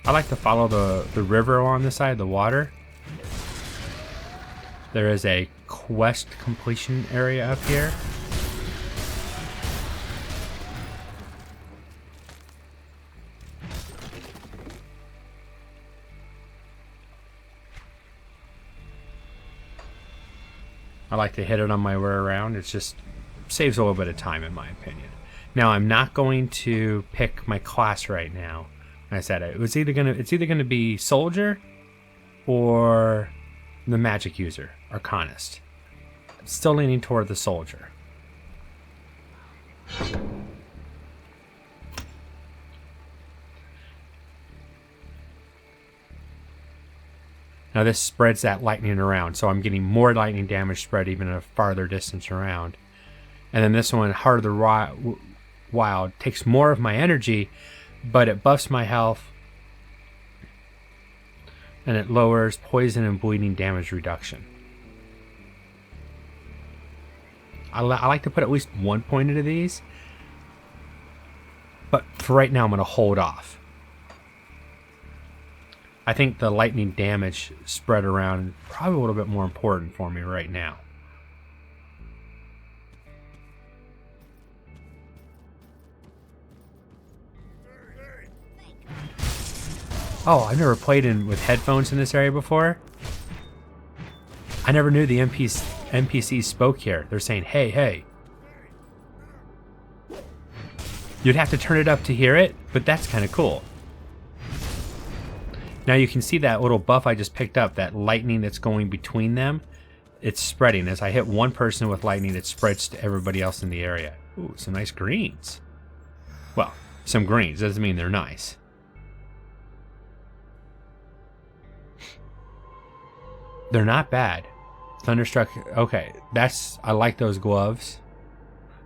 A: I like to follow the river along this side of the water. There is a quest completion area up here. I like to hit it on my way around. It just saves a little bit of time in my opinion. Now I'm not going to pick my class right now. Like I said, it's either gonna be soldier or the magic user, arcanist. I'm still leaning toward the soldier. Now this spreads that lightning around, so I'm getting more lightning damage spread even at a farther distance around. And then this one, Heart of the Wild, takes more of my energy, but it buffs my health, and it lowers poison and bleeding damage reduction. I like to put at least 1 point into these, but for right now I'm going to hold off. I think the lightning damage spread around is probably a little bit more important for me right now. Oh, I've never played with headphones in this area before. I never knew the NPCs spoke here. They're saying, hey, hey. You'd have to turn it up to hear it, but that's kind of cool. Now you can see that little buff I just picked up, that lightning that's going between them. It's spreading. As I hit one person with lightning, it spreads to everybody else in the area. Ooh, some nice greens. Well, some greens. Doesn't mean they're nice. They're not bad. Thunderstruck. Okay, I like those gloves.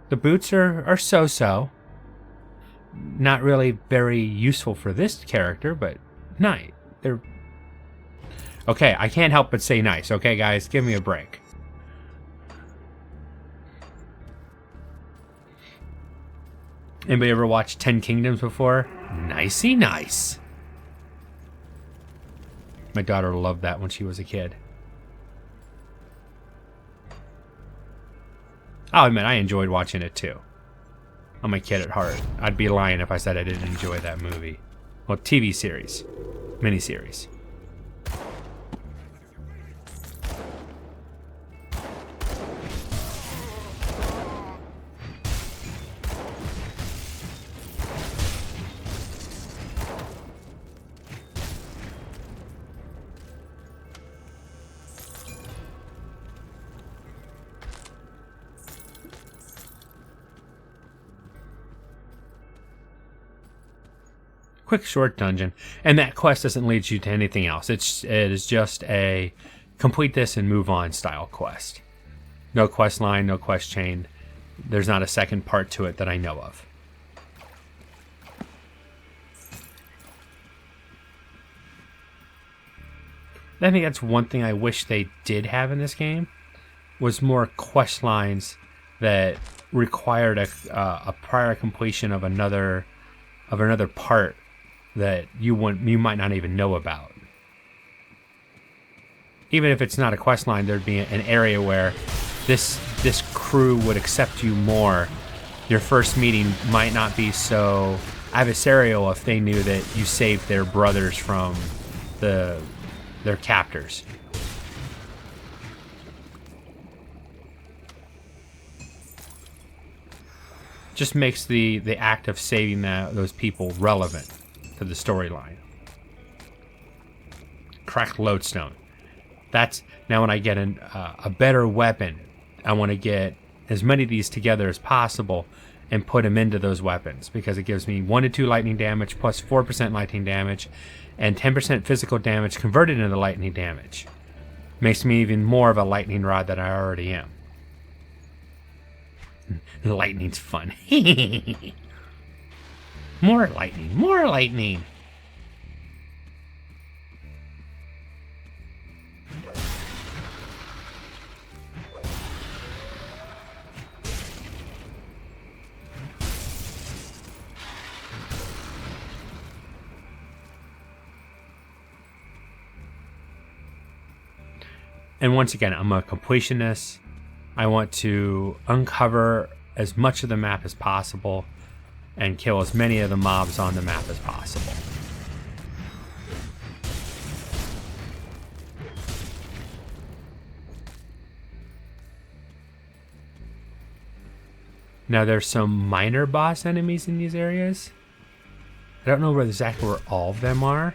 A: The boots are so-so. Not really very useful for this character, but nice. They're okay. I can't help but say nice. Okay, guys, give me a break. Anybody ever watched 10 Kingdoms before? Nicey nice. My daughter loved that when she was a kid. I'll admit, I enjoyed watching it too. I'm a kid at heart. I'd be lying if I said I didn't enjoy that movie. Well, TV series. Miniseries. Quick short dungeon, and that quest doesn't lead you to anything else. It is just a complete this and move on style quest. No quest line, no quest chain. There's not a second part to it that I know of. I think that's one thing I wish they did have in this game, was more quest lines that required a prior completion of another part that you might not even know about. Even if it's not a quest line, there'd be an area where this crew would accept you more. Your first meeting might not be so adversarial if they knew that you saved their brothers from their captors. Just makes the act of saving those people relevant to the storyline. Cracked lodestone. That's now when I get a better weapon. I want to get as many of these together as possible and put them into those weapons, because it gives me 1 to 2 lightning damage plus 4% lightning damage and 10% physical damage converted into lightning damage. Makes me even more of a lightning rod than I already am. Lightning's fun. More lightning, more lightning. And once again, I'm a completionist. I want to uncover as much of the map as possible and kill as many of the mobs on the map as possible. Now there's some minor boss enemies in these areas. I don't know exactly where all of them are,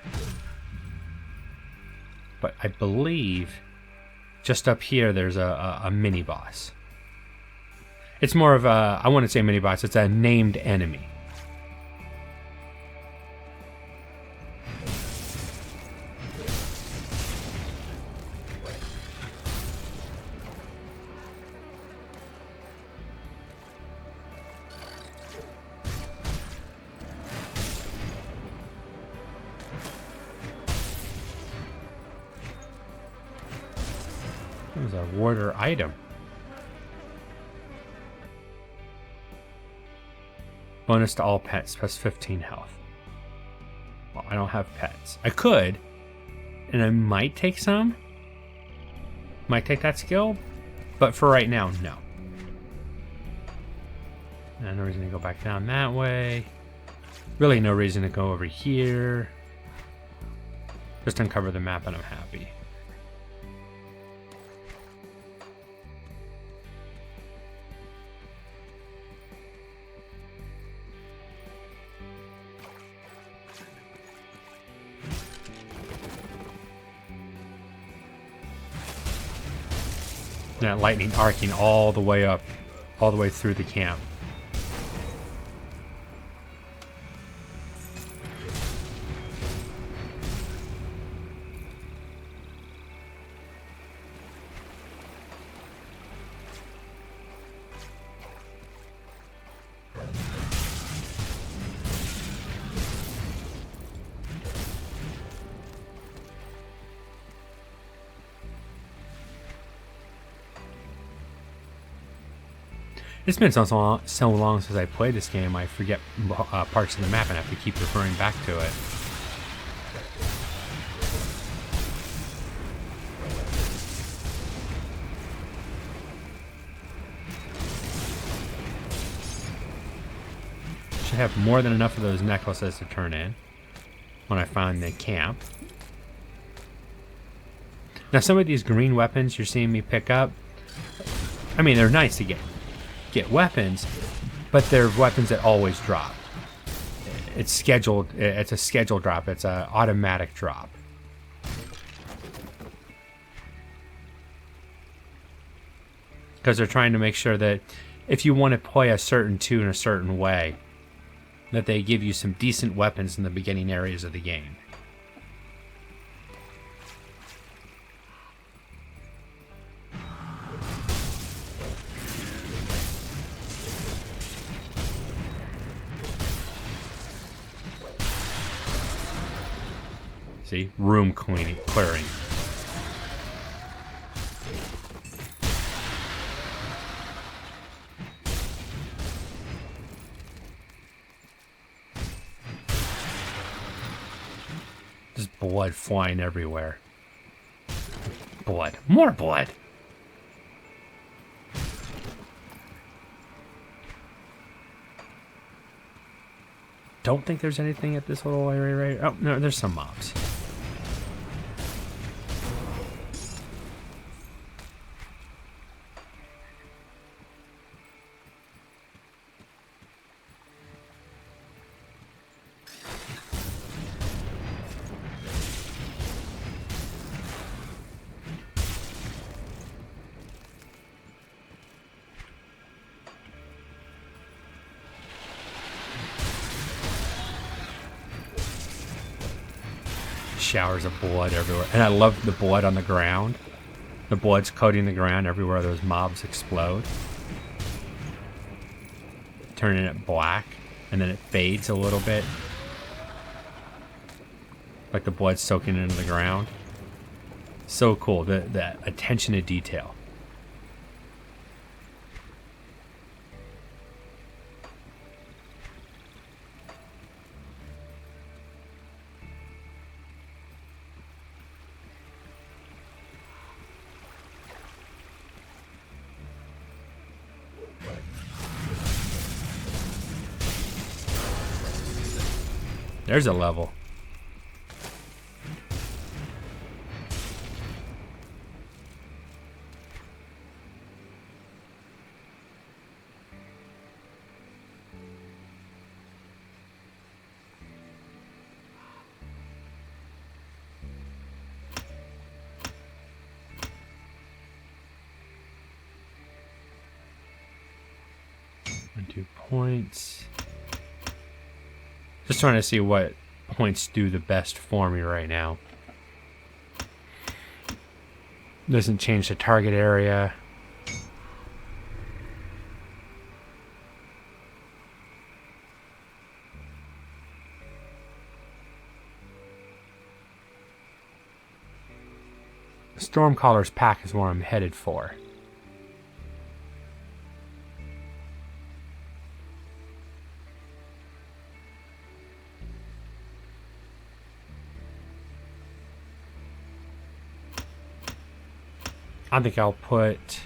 A: but I believe just up here there's a mini boss. It's more of a, I wouldn't say mini boss, it's a named enemy. There's a warder item. Bonus to all pets, plus 15 health. Well, I don't have pets. I could, and I might take some. Might take that skill, but for right now, no. And no reason to go back down that way. Really no reason to go over here. Just uncover the map and I'm happy. That lightning arcing all the way up, all the way through the camp. It's been so long since I played this game, I forget parts of the map and have to keep referring back to it. Should have more than enough of those necklaces to turn in when I find the camp. Now some of these green weapons you're seeing me pick up, I mean, they're nice to get weapons, but they're weapons that always drop. It's scheduled, it's a scheduled drop, it's an automatic drop. Because they're trying to make sure that if you want to play a certain tune a certain way, that they give you some decent weapons in the beginning areas of the game. See? Room clearing. Just blood flying everywhere. Blood. More blood! Don't think there's anything at this little area right. Oh, no, there's some mobs. showers of blood everywhere. And I love the blood on the ground. The blood's coating the ground everywhere those mobs explode. Turning it black. And then it fades a little bit. Like the blood's soaking into the ground. So cool. The attention to detail. There's a level. And 2 points. Just trying to see what points do the best for me right now. Doesn't change the target area. Stormcaller's pack is where I'm headed for. I think I'll put...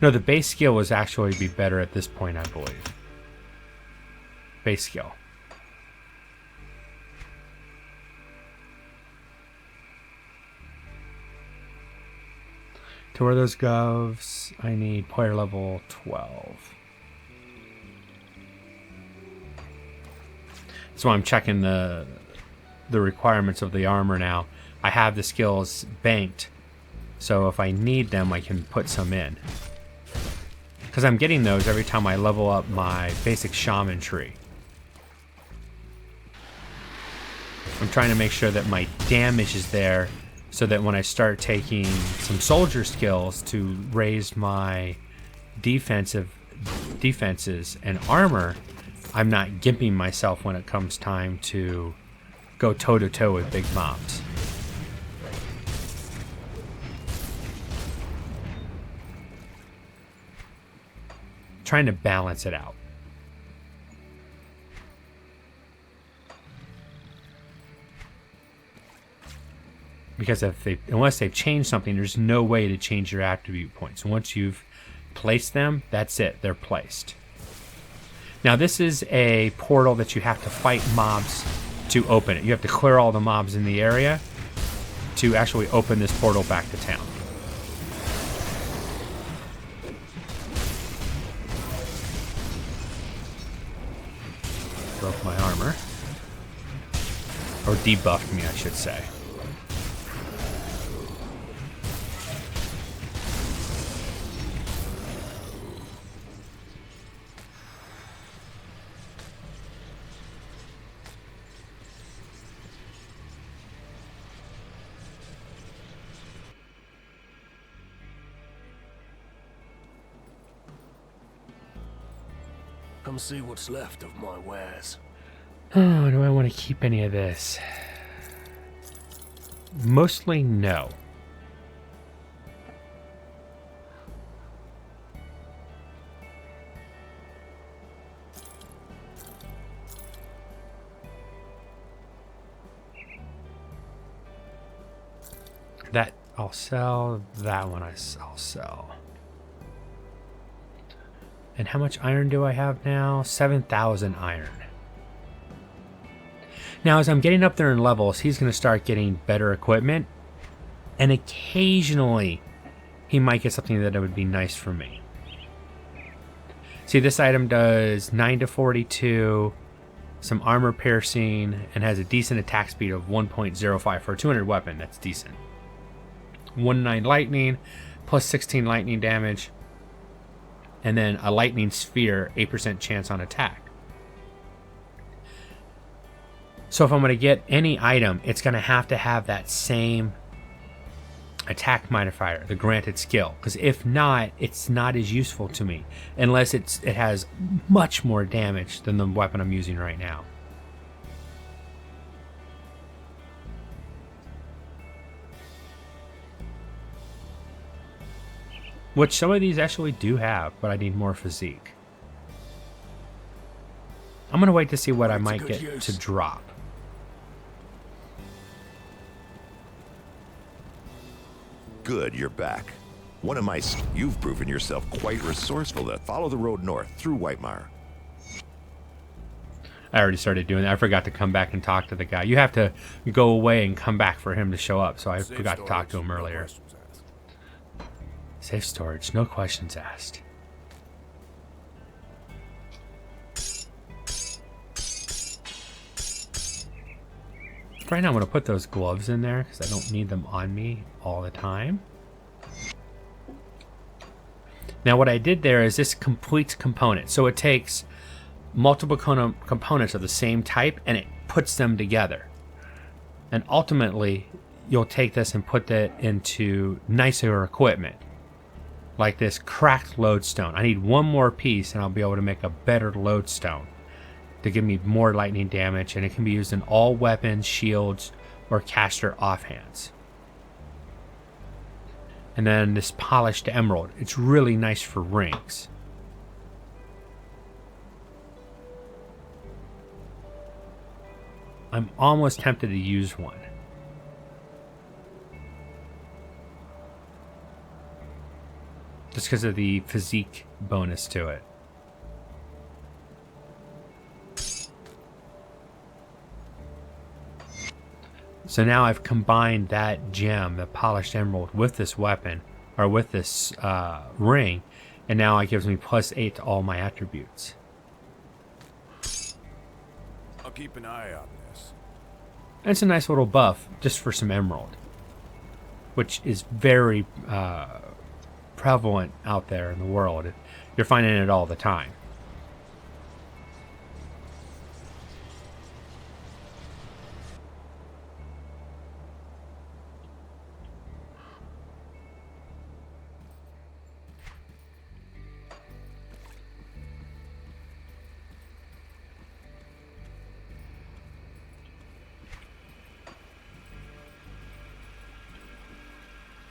A: No, the base skill was actually be better at this point, I believe. Base skill. To where those goes, I need player level 12. So I'm checking the requirements of the armor now. I have the skills banked. So if I need them, I can put some in. Because I'm getting those every time I level up my basic shaman tree. I'm trying to make sure that my damage is there so that when I start taking some soldier skills to raise my defenses and armor, I'm not gimping myself when it comes time to go toe-to-toe with big mobs. Trying to balance it out. Because unless they've changed something, there's no way to change your attribute points. Once you've placed them, that's it. They're placed. Now this is a portal that you have to fight mobs to open it. You have to clear all the mobs in the area to actually open this portal back to town. Broke my armor. Or debuffed me, I should say.
E: Come see what's left of my wares.
A: Oh, do I want to keep any of this? Mostly no. That I'll sell. That one I'll sell. And how much iron do I have now? 7,000 iron. Now, as I'm getting up there in levels, he's going to start getting better equipment. And occasionally, he might get something that would be nice for me. See, this item does 9 to 42, some armor piercing, and has a decent attack speed of 1.05 for a 200 weapon. That's decent. 1/9 lightning, plus 16 lightning damage. And then a lightning sphere, 8% chance on attack. So if I'm going to get any item, it's going to have that same attack modifier, the granted skill. Because if not, it's not as useful to me. Unless it has much more damage than the weapon I'm using right now. Which some of these actually do have, but I need more physique. I'm going to wait to see what I might get to drop.
C: Good, you're back. You've proven yourself quite resourceful to follow the road north through Whitemire.
A: I already started doing that. I forgot to come back and talk to the guy. You have to go away and come back for him to show up, so I forgot to talk to him earlier. Safe storage, no questions asked. Right now I'm going to put those gloves in there because I don't need them on me all the time. Now what I did there is this completes component. So it takes multiple components of the same type and it puts them together. And ultimately you'll take this and put that into nicer equipment. Like this cracked lodestone. I need one more piece and I'll be able to make a better lodestone to give me more lightning damage, and it can be used in all weapons, shields, or caster offhands. And then this polished emerald. It's really nice for rings. I'm almost tempted to use one. Just because of the physique bonus to it. So now I've combined that gem, the polished emerald, with this weapon, or with this ring, and now it gives me +8 to all my attributes.
E: I'll keep an eye on this.
A: And it's a nice little buff, just for some emerald, which is very prevalent out there in the world. You're finding it all the time.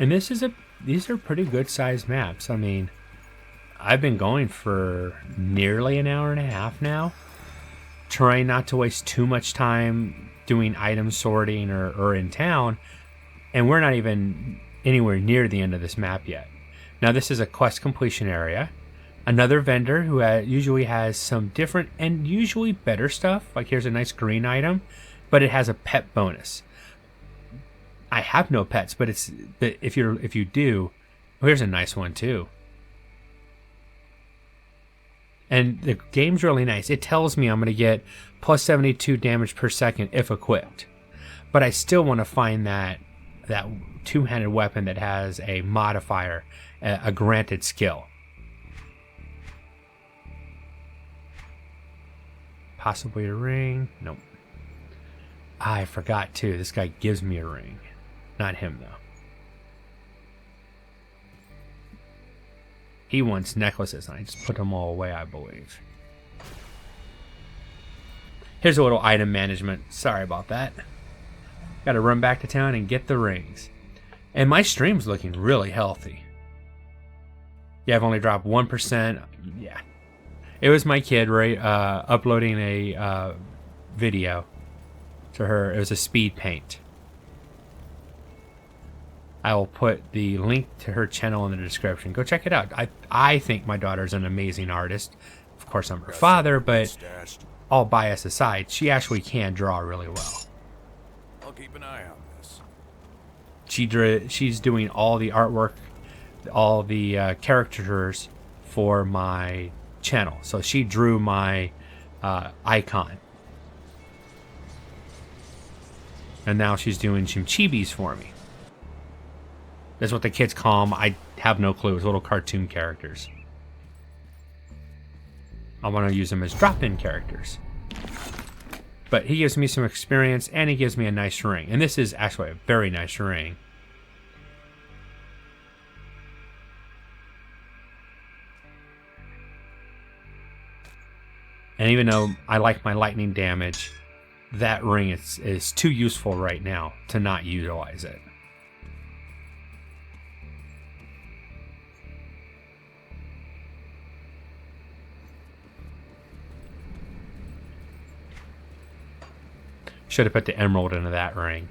A: And these are pretty good sized maps. I mean, I've been going for nearly an hour and a half now, trying not to waste too much time doing item sorting or in town, and we're not even anywhere near the end of this map yet. Now this is a quest completion area. Another vendor who usually has some different and usually better stuff. Like here's a nice green item, but it has a pet bonus. I have no pets, but if you do, here's a nice one too. And the game's really nice. It tells me I'm going to get +72 damage per second if equipped. But I still want to find that two-handed weapon that has a modifier, a granted skill. Possibly a ring. Nope. I forgot too. This guy gives me a ring. Not him, though. He wants necklaces, and I just put them all away, I believe. Here's a little item management. Sorry about that. Got to run back to town and get the rings. And my stream's looking really healthy. Yeah, I've only dropped 1%. Yeah. It was my kid, right, uploading a video to her. It was a speed paint. I will put the link to her channel in the description. Go check it out. I think my daughter's an amazing artist. Of course, I'm her father, but all bias aside, she actually can draw really well.
E: I'll keep an eye on this.
A: She's doing all the artwork, all the caricatures for my channel. So she drew my icon. And now she's doing some chibis for me. That's what the kids call them. I have no clue. It's little cartoon characters. I want to use them as drop-in characters. But he gives me some experience, and he gives me a nice ring. And this is actually a very nice ring. And even though I like my lightning damage, that ring is too useful right now to not utilize it. Should have put the emerald into that ring.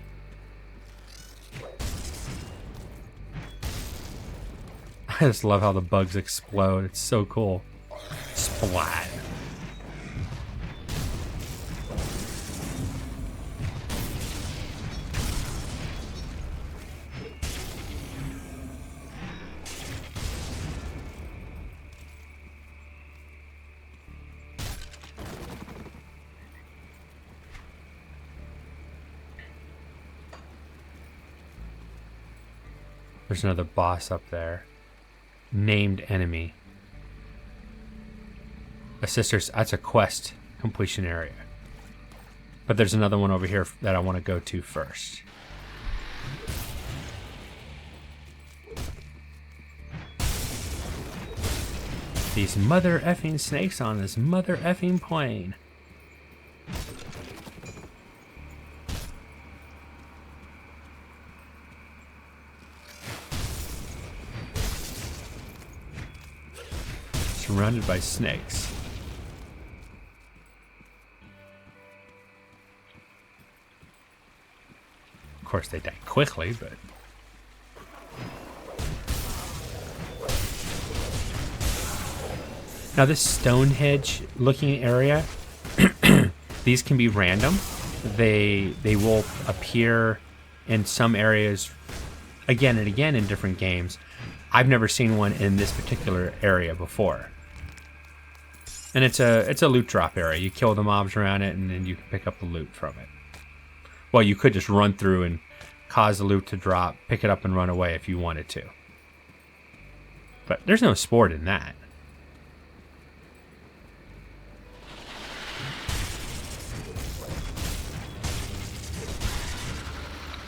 A: I just love how the bugs explode. It's so cool. Splat. There's another boss up there. Named enemy. That's a quest completion area. But there's another one over here that I want to go to first. These mother effing snakes on this mother effing plane. Surrounded by snakes. Of course, they die quickly, but... Now this Stonehenge-looking area, these can be random. They will appear in some areas again and again in different games. I've never seen one in this particular area before. And it's a loot drop area. You kill the mobs around it, and then you can pick up the loot from it. Well, you could just run through and cause the loot to drop, pick it up, and run away if you wanted to. But there's no sport in that.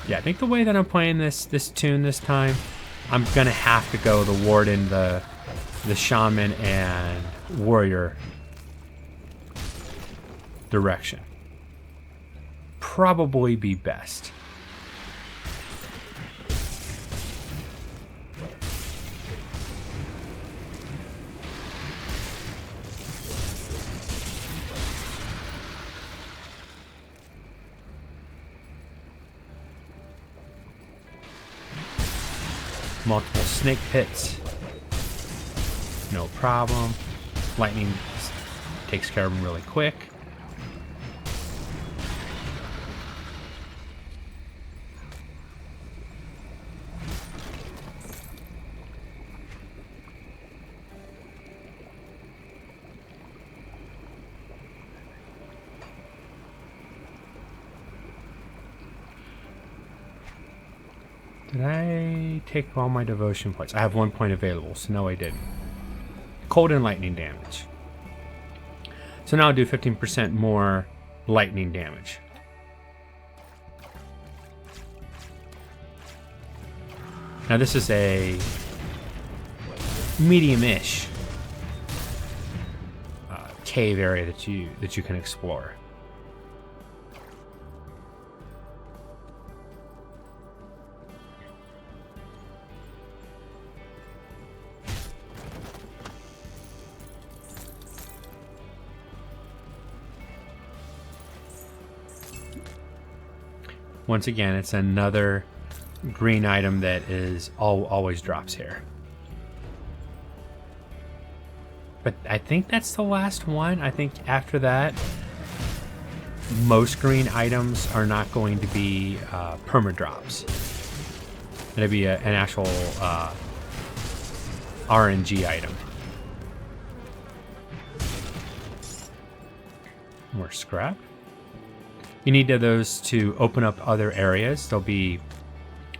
A: Yeah, I think the way that I'm playing this tune this time, I'm gonna have to go the Warden, the Shaman, and Warrior direction. Probably be best. Multiple snake pits. No problem. Lightning takes care of them really quick. Did I take all my devotion points? I have 1 point available, so no I didn't. Cold and lightning damage. So now I'll do 15% more lightning damage. Now this is a medium-ish cave area that you can explore. Once again, it's another green item that is always drops here. But I think that's the last one. I think after that, most green items are not going to be perma-drops. It'll be an actual RNG item. More scrap. You need those to open up other areas. There'll be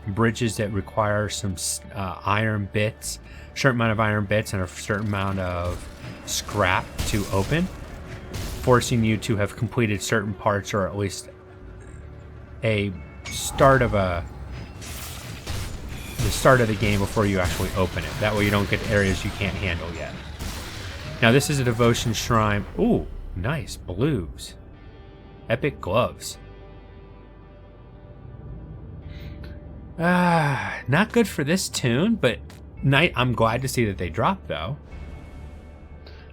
A: bridges that require some iron bits, a certain amount of iron bits and a certain amount of scrap to open. forcing you to have completed certain parts, or at least a start of the start of the game before you actually open it. That way you don't get areas you can't handle yet. Now this is a devotion shrine. Ooh, nice blues. Epic gloves. Not good for this tune, but I'm glad to see that they dropped though.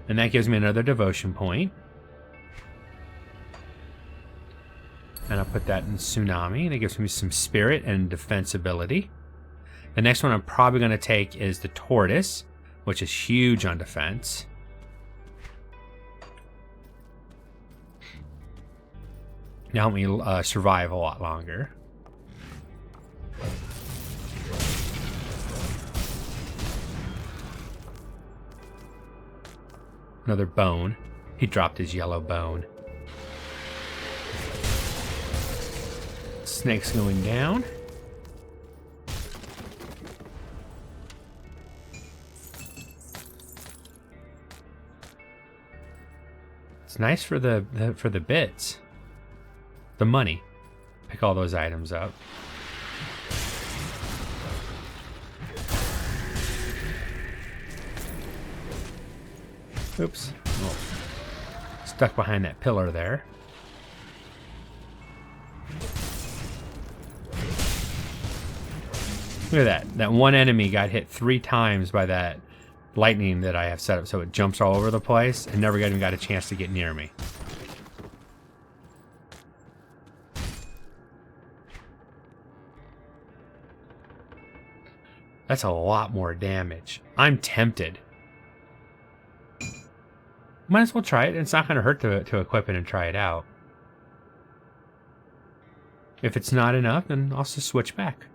A: And that gives me another devotion point. And I'll put that in Tsunami. And it gives me some spirit and defensibility. The next one I'm probably going to take is the Tortoise, which is huge on defense. Now help me survive a lot longer. Another bone. He dropped his yellow bone. Snake's going down. It's nice for the bits. The money. Pick all those items up. Oops. Oh. Stuck behind that pillar there. Look at that. That one enemy got hit 3 times by that lightning that I have set up, so it jumps all over the place and never even got a chance to get near me. That's a lot more damage. I'm tempted. Might as well try it. It's not going to hurt to equip it and try it out. If it's not enough, then I'll just switch back.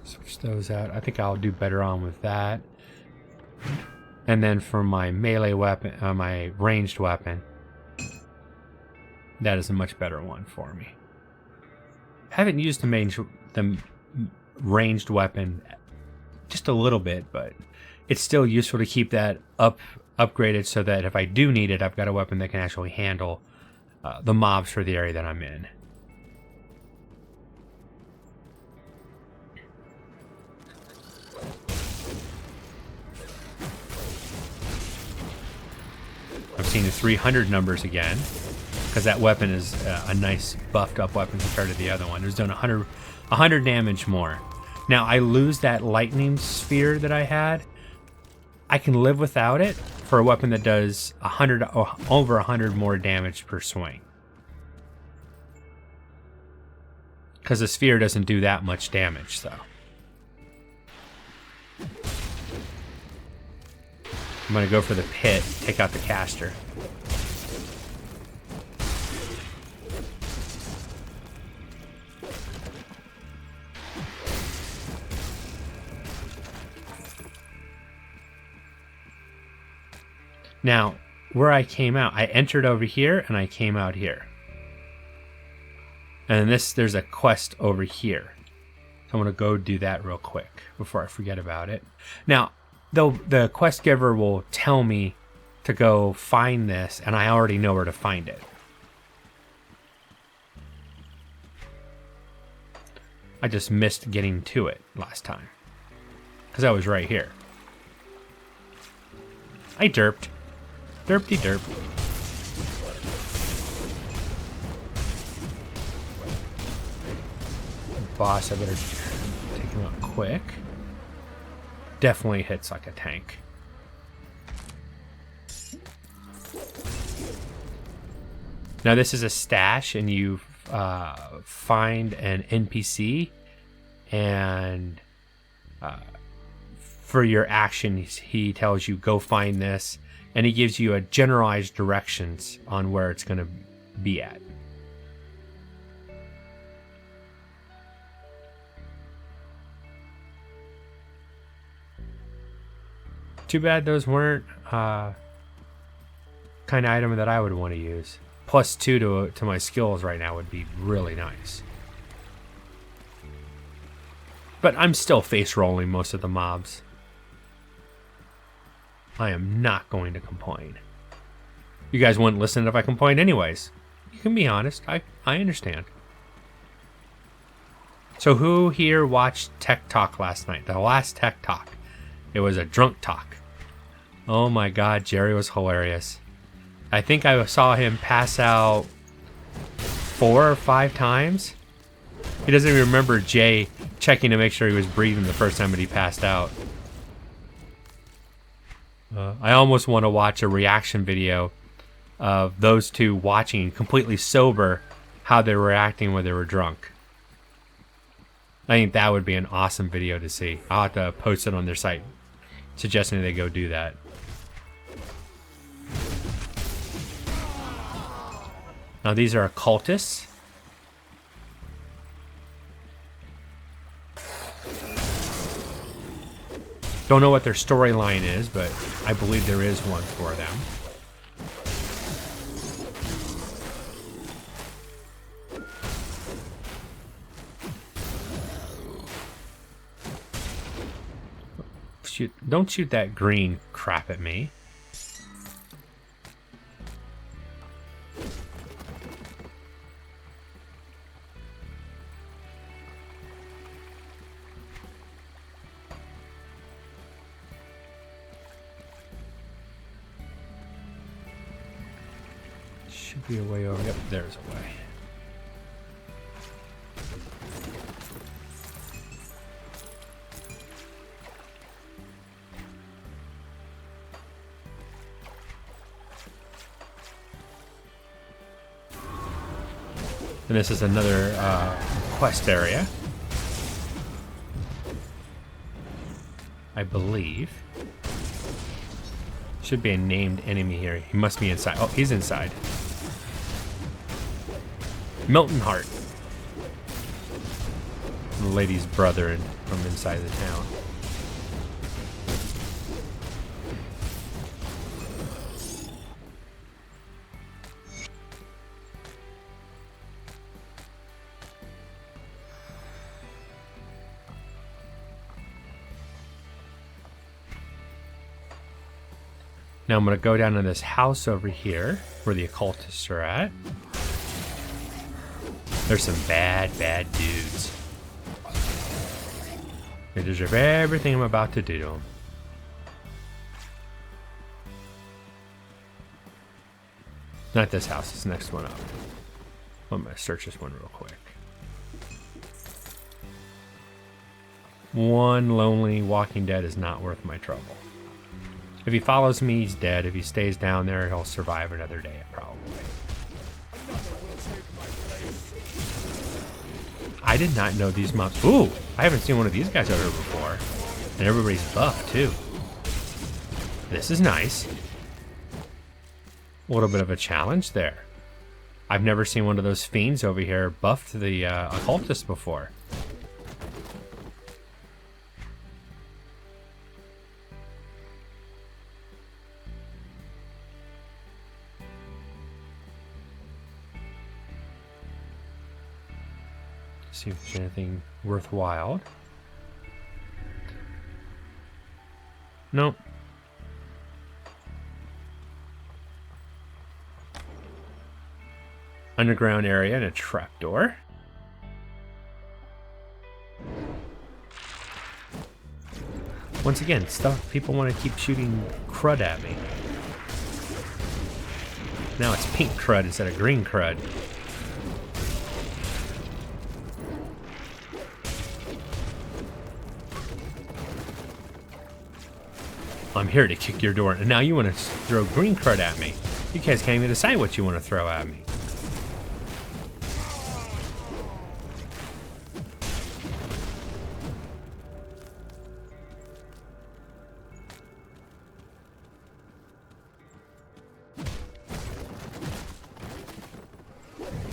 A: Switch those out. I think I'll do better on with that. And then for my melee weapon, my ranged weapon, that is a much better one for me. Haven't used the ranged weapon just a little bit, but it's still useful to keep that upgraded so that if I do need it, I've got a weapon that can actually handle the mobs for the area that I'm in. I'm seeing the 300 numbers again, because that weapon is a nice buffed up weapon compared to the other one. It was doing 100 damage more. Now I lose that lightning sphere that I had. I can live without it for a weapon that does over 100 more damage per swing. Because the sphere doesn't do that much damage, though. I'm going to go for the pit, take out the caster. Now, where I came out, I entered over here and I came out here. And there's a quest over here. So I'm going to go do that real quick before I forget about it. Now, though the quest giver will tell me to go find this, and I already know where to find it. I just missed getting to it last time, because I was right here. I derped. Derpty derp. Boss, I better take him out quick. Definitely hits like a tank. Now this is a stash, and you find an NPC, and for your actions he tells you go find this, and he gives you a generalized directions on where it's going to be at. Too bad those weren't kind of item that I would want to use. +2 to my skills right now would be really nice. But I'm still face rolling most of the mobs. I am not going to complain. You guys wouldn't listen if I complained anyways. You can be honest. I understand. So who here watched Tech Talk last night? The last Tech Talk. It was a drunk talk. Oh my god, Jerry was hilarious. I think I saw him pass out 4 or 5 times. He doesn't even remember Jay checking to make sure he was breathing the first time that he passed out. I almost want to watch a reaction video of those two watching completely sober how they were reacting when they were drunk. I think that would be an awesome video to see. I'll have to post it on their site, suggesting they go do that. Now these are occultists. Don't know what their storyline is, but I believe there is one for them. Shoot, don't shoot that green crap at me. Should be a way over. Yep, there's a way. And this is another quest area, I believe. Should be a named enemy here. He must be inside. Oh, he's inside. Milton Hart, the lady's brother from inside the town. Now I'm going to go down to this house over here where the occultists are at. There's some bad dudes. They deserve everything I'm about to do to them. Not this house, it's the next one up. I'm going to search this one real quick. One lonely Walking Dead is not worth my trouble. If he follows me, he's dead. If he stays down there, he'll survive another day, probably. I did not know these mobs. Ooh, I haven't seen one of these guys over here before. And everybody's buff, too. This is nice. A little bit of a challenge there. I've never seen one of those fiends over here buffed the occultist before. See if there's anything worthwhile. Nope. Underground area and a trapdoor. Once again, stuff people want to keep shooting crud at me. Now it's pink crud instead of green crud. I'm here to kick your door, and now you want to throw green crud at me. You guys can't even decide what you want to throw at me.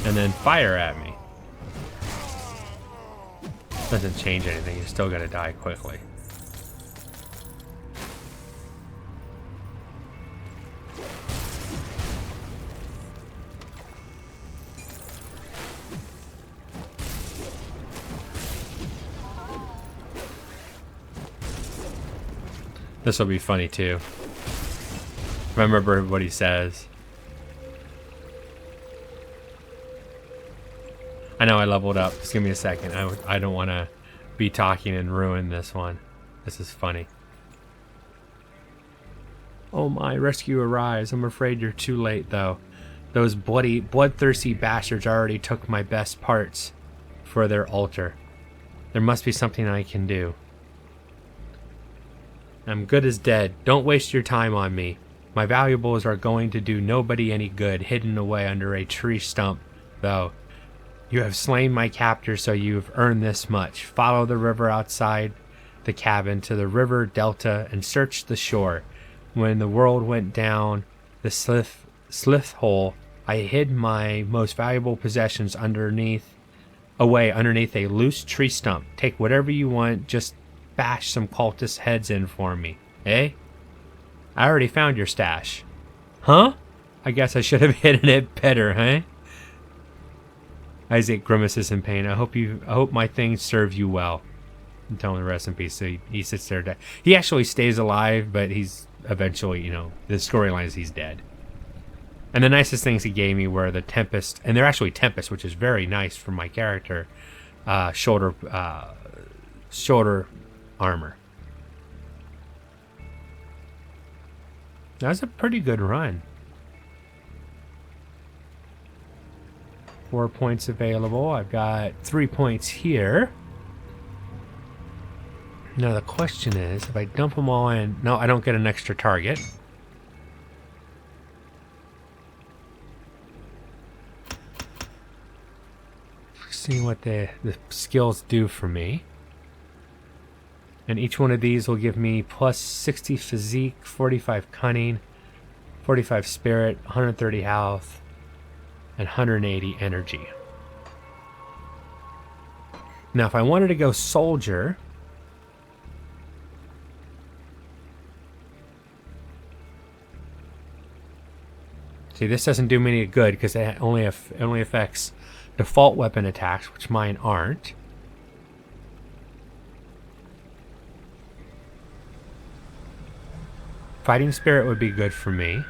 A: And then fire at me. Doesn't change anything, you're still gonna die quickly. This will be funny too. Remember what he says. I know I leveled up. Just give me a second. I don't want to be talking and ruin this one. This is funny. Oh my, rescue arrives. I'm afraid you're too late though. Those bloodthirsty bastards already took my best parts for their altar. There must be something I can do. I'm good as dead. Don't waste your time on me. My valuables are going to do nobody any good, hidden away under a tree stump, though. You have slain my captor, so you've earned this much. Follow the river outside the cabin to the river delta and search the shore. When the world went down the slith hole, I hid my most valuable possessions underneath a loose tree stump. Take whatever you want, just bash some cultist heads in for me. Eh? I already found your stash. Huh? I guess I should have hidden it better, huh? Isaac grimaces in pain. I hope my things serve you well. I'm telling him to rest in peace. So he sits there dead. He actually stays alive, but he's eventually, the storyline is he's dead. And the nicest things he gave me were the Tempest, and they're actually Tempest, which is very nice for my character. Shoulder armor. That was a pretty good run. 4 points available. I've got 3 points here. Now the question is, if I dump them all in... No, I don't get an extra target. See what the skills do for me. And each one of these will give me plus 60 physique, 45 cunning, 45 spirit, 130 health, and 180 energy. Now if I wanted to go soldier... See, this doesn't do me any good because it only affects default weapon attacks, which mine aren't. Fighting spirit would be good for me.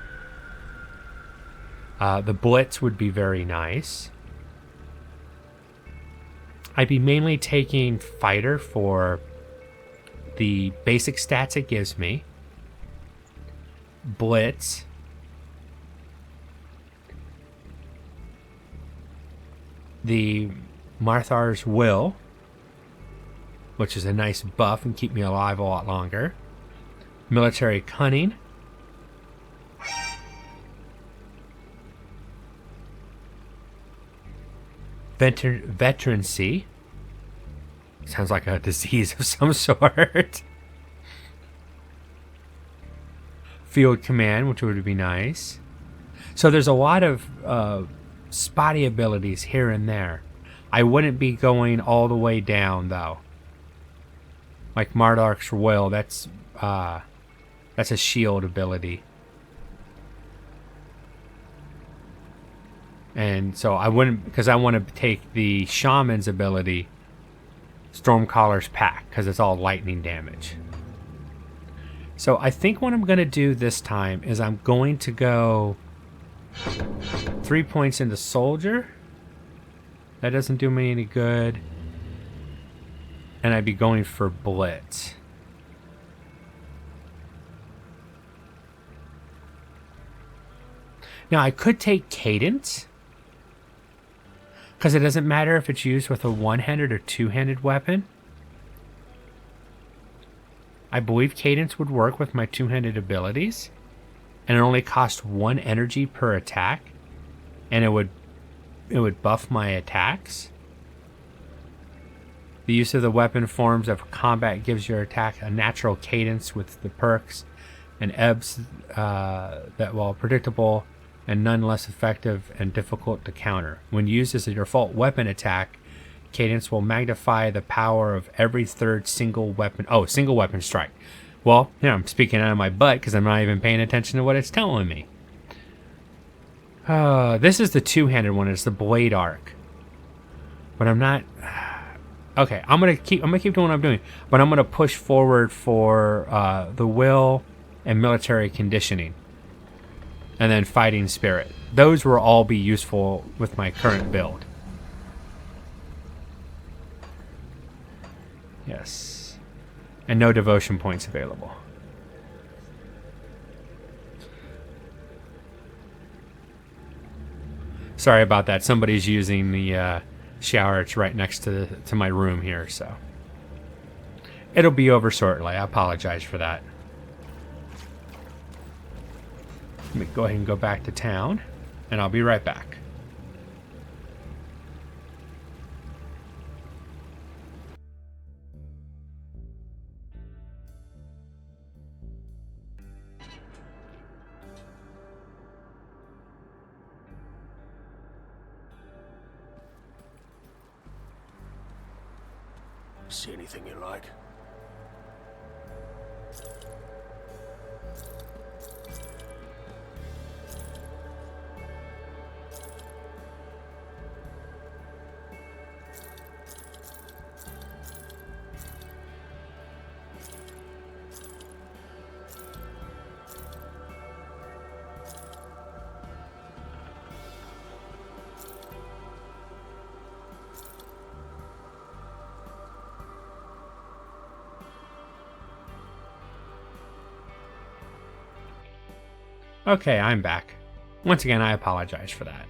A: The blitz would be very nice. I'd be mainly taking fighter for the basic stats it gives me. Blitz. The Marthar's Will, which is a nice buff and keep me alive a lot longer. Military Cunning. Veterancy. Sounds like a disease of some sort. Field Command, which would be nice. So there's a lot of spotty abilities here and there. I wouldn't be going all the way down though. Like Mardark's Will, that's a shield ability. And so I wouldn't, because I want to take the Shaman's ability, Stormcaller's Pack, because it's all lightning damage. So I think what I'm going to do this time is I'm going to go 3 points into Soldier. That doesn't do me any good. And I'd be going for Blitz. Now I could take Cadence, because it doesn't matter if it's used with a one-handed or two-handed weapon. I believe Cadence would work with my two-handed abilities. And it only costs 1 energy per attack. And it would buff my attacks. The use of the weapon forms of combat gives your attack a natural cadence with the perks and ebbs that, while predictable and none less effective and difficult to counter. When used as a default weapon attack, cadence will magnify the power of every third single weapon strike. Well, I'm speaking out of my butt because I'm not even paying attention to what it's telling me. This is the two-handed one. It's the Blade Arc. But I'm not... Okay, I'm gonna keep doing what I'm doing, but I'm gonna push forward for the will and military conditioning, and then fighting spirit. Those will all be useful with my current build. Yes, and no devotion points available. Sorry about that. Somebody's using the shower. It's right next to my room here, so it'll be over shortly. I apologize for that. Let me go ahead and go back to town, and I'll be right back.
E: See anything you like?
A: Okay, I'm back. Once again, I apologize for that.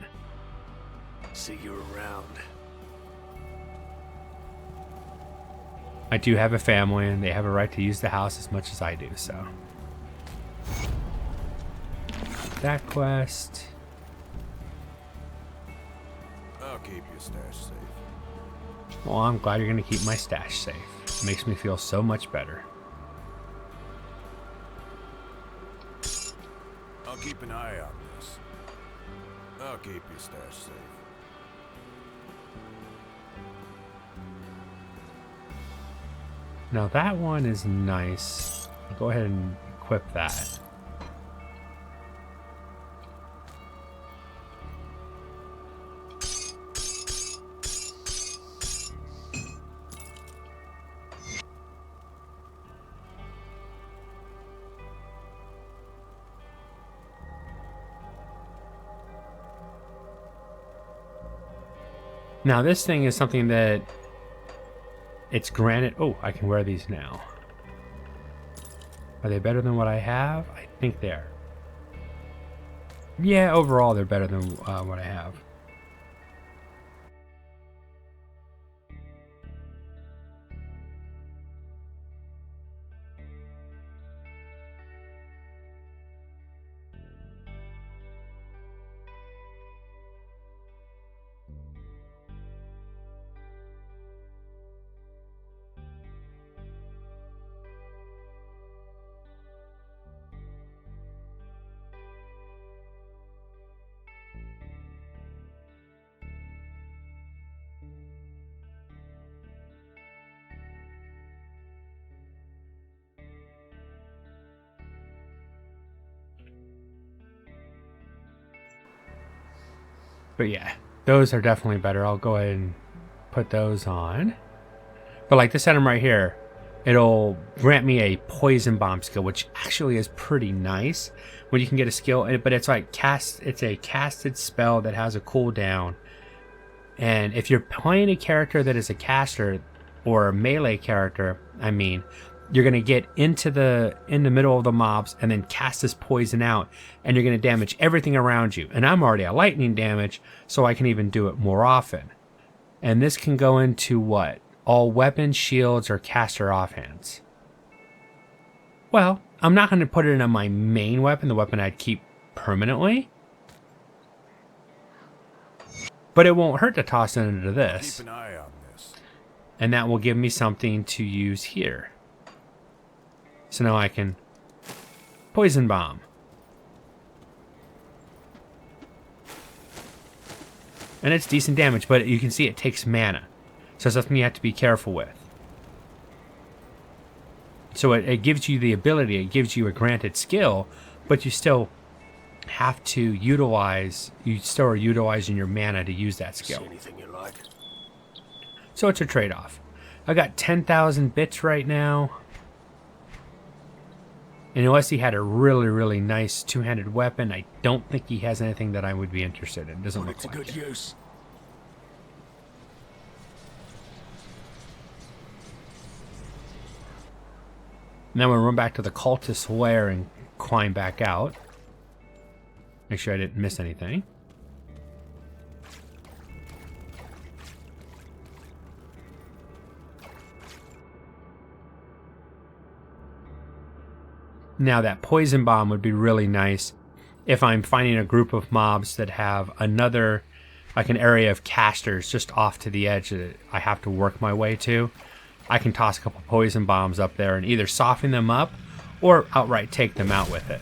E: See you around.
A: I do have a family, and they have a right to use the house as much as I do, so. That quest.
I: I'll keep your stash safe.
A: Well, I'm glad you're going to keep my stash safe. It makes me feel so much better.
I: I'll keep an eye on this. I'll keep your stash safe.
A: Now that one is nice. I'll go ahead and equip that. Now this thing is something that it's granted. Oh, I can wear these now. Are they better than what I have? I think they are. Yeah, overall they're better than what I have. But yeah, those are definitely better. I'll go ahead and put those on. But like this item right here, it'll grant me a poison bomb skill, which actually is pretty nice when you can get a skill. But it's like it's a casted spell that has a cooldown. And if you're playing a character that is a caster or a melee character, I mean, you're going to get in the middle of the mobs and then cast this poison out, and you're going to damage everything around you. And I'm already at lightning damage, so I can even do it more often. And this can go into what? All weapons, shields, or caster offhands. Well, I'm not going to put it in my main weapon, the weapon I'd keep permanently. But it won't hurt to toss it into this.
I: Keep an eye on this.
A: And that will give me something to use here. So now I can poison bomb. And it's decent damage, but you can see it takes mana. So it's something you have to be careful with. So it gives you the ability, it gives you a granted skill, but you still have to utilize, you still are utilizing your mana to use that skill.
E: See anything you like?
A: So it's a trade-off. I got 10,000 bits right now. And unless he had a really, really nice two-handed weapon, I don't think he has anything that I would be interested in. Doesn't look
E: Put it
A: like
E: to good
A: it.
E: use.
A: Now we'll run back to the cultist lair and climb back out. Make sure I didn't miss anything. Now that poison bomb would be really nice if I'm finding a group of mobs that have another, like an area of casters just off to the edge that I have to work my way to. I can toss a couple poison bombs up there and either soften them up or outright take them out with it.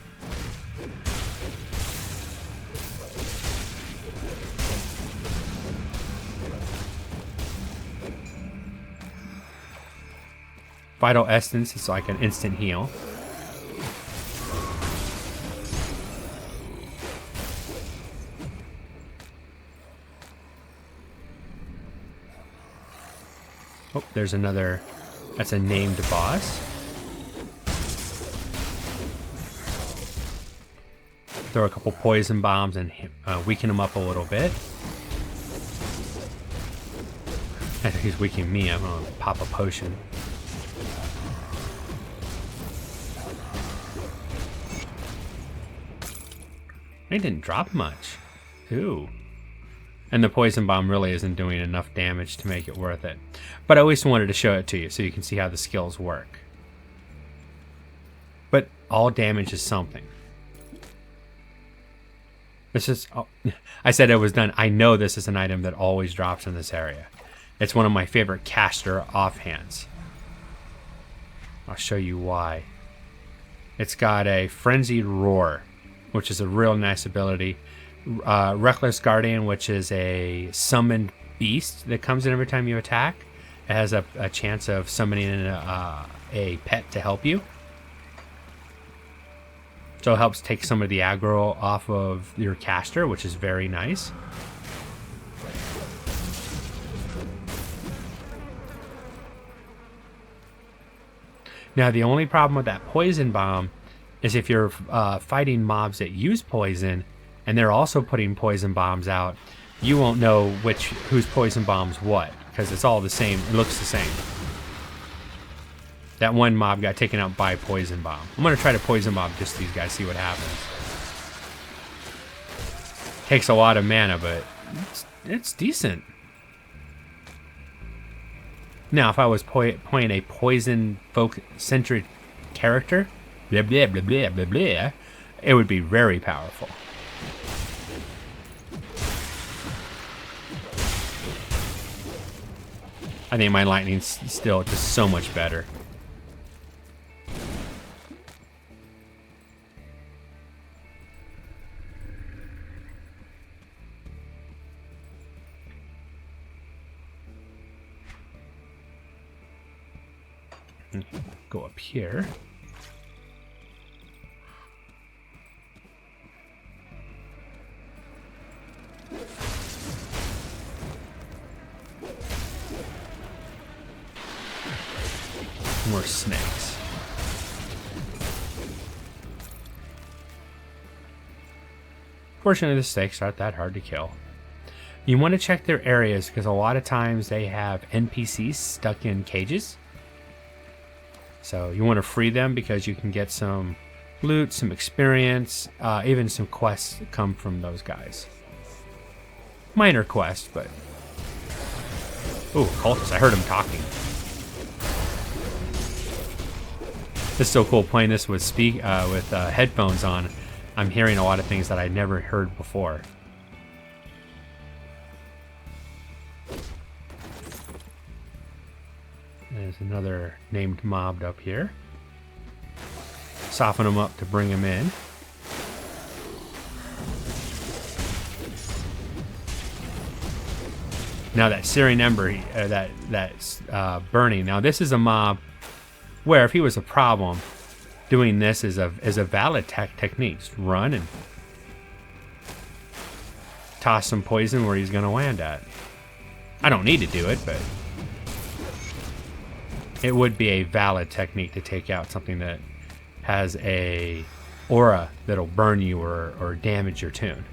A: Vital Essence is like an instant heal. Oh, there's another. That's a named boss. Throw a couple poison bombs and weaken him up a little bit. I think he's weakening me. I'm gonna pop a potion. He didn't drop much. Ooh. And the poison bomb really isn't doing enough damage to make it worth it. But I always wanted to show it to you so you can see how the skills work. But all damage is something. This is... Oh, I said it was done. I know this is an item that always drops in this area. It's one of my favorite caster offhands. I'll show you why. It's got a Frenzied Roar, which is a real nice ability. Reckless Guardian, which is a summoned beast that comes in every time you attack. It has a chance of summoning in a pet to help you. So it helps take some of the aggro off of your caster, which is very nice. Now the only problem with that poison bomb is if you're fighting mobs that use poison and they're also putting poison bombs out, you won't know whose poison bomb's what, because it's all the same. It looks the same. That one mob got taken out by a poison bomb. I'm going to try to poison bomb just these guys, see what happens. Takes a lot of mana, but it's decent. Now, if I was playing a poison-centric character, blah, blah, blah, blah, blah, blah, it would be very powerful. I think my lightning's still just so much better. Go up here. More snakes. Fortunately, the snakes aren't that hard to kill. You want to check their areas because a lot of times they have NPCs stuck in cages. So you want to free them because you can get some loot, some experience, even some quests that come from those guys. Minor quests, but... Ooh, cultists, I heard him talking. It's so cool playing this with headphones on. I'm hearing a lot of things that I never heard before. There's another named mob up here. Soften them up to bring them in. Now that searing ember, that's burning. Now this is a mob where if he was a problem, doing this is a valid technique. Just run and toss some poison where he's going to land at. I don't need to do it, but it would be a valid technique to take out something that has a aura that'll burn you or damage your tune.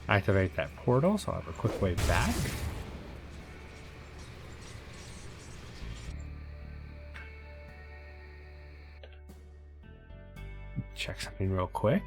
A: Activate that portal, so I'll have a quick way back. Check something real quick.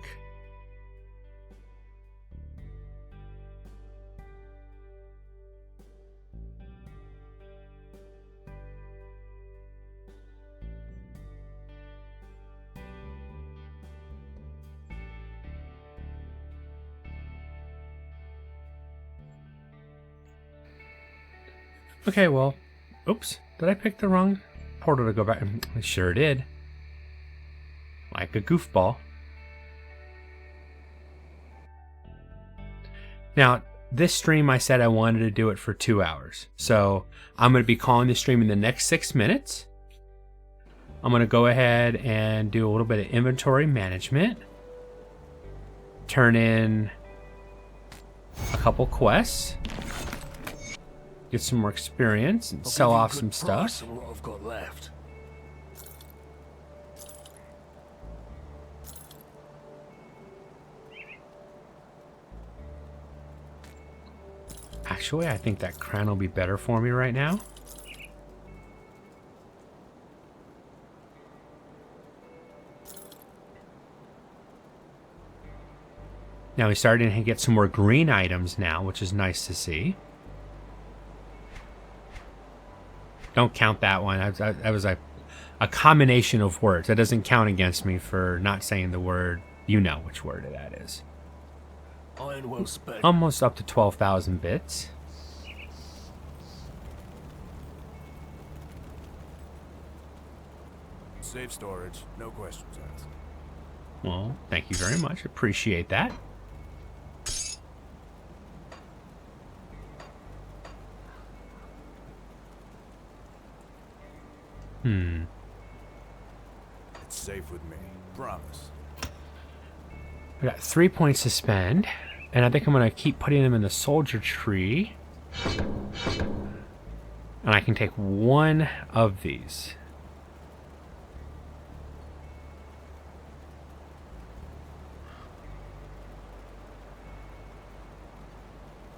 A: Okay, well, oops, did I pick the wrong portal to go back? I sure did. Like a goofball. Now, this stream I said I wanted to do it for 2 hours. So I'm going to be calling this stream in the next 6 minutes. I'm going to go ahead and do a little bit of inventory management. Turn in a couple quests. Get some more experience and sell off some stuff.
E: What I've got left.
A: Actually, I think that crown will be better for me right now. Now we're starting to get some more green items now, which is nice to see. Don't count that one. That was a combination of words. That doesn't count against me for not saying the word. You know which word that is.
E: Iron well spent.
A: Almost up to 12,000 bits.
I: Safe storage, no questions asked.
A: Well, thank you very much. Appreciate that.
I: It's safe with me. Promise.
A: I got 3 points to spend, and I think I'm going to keep putting them in the soldier tree. And I can take one of these.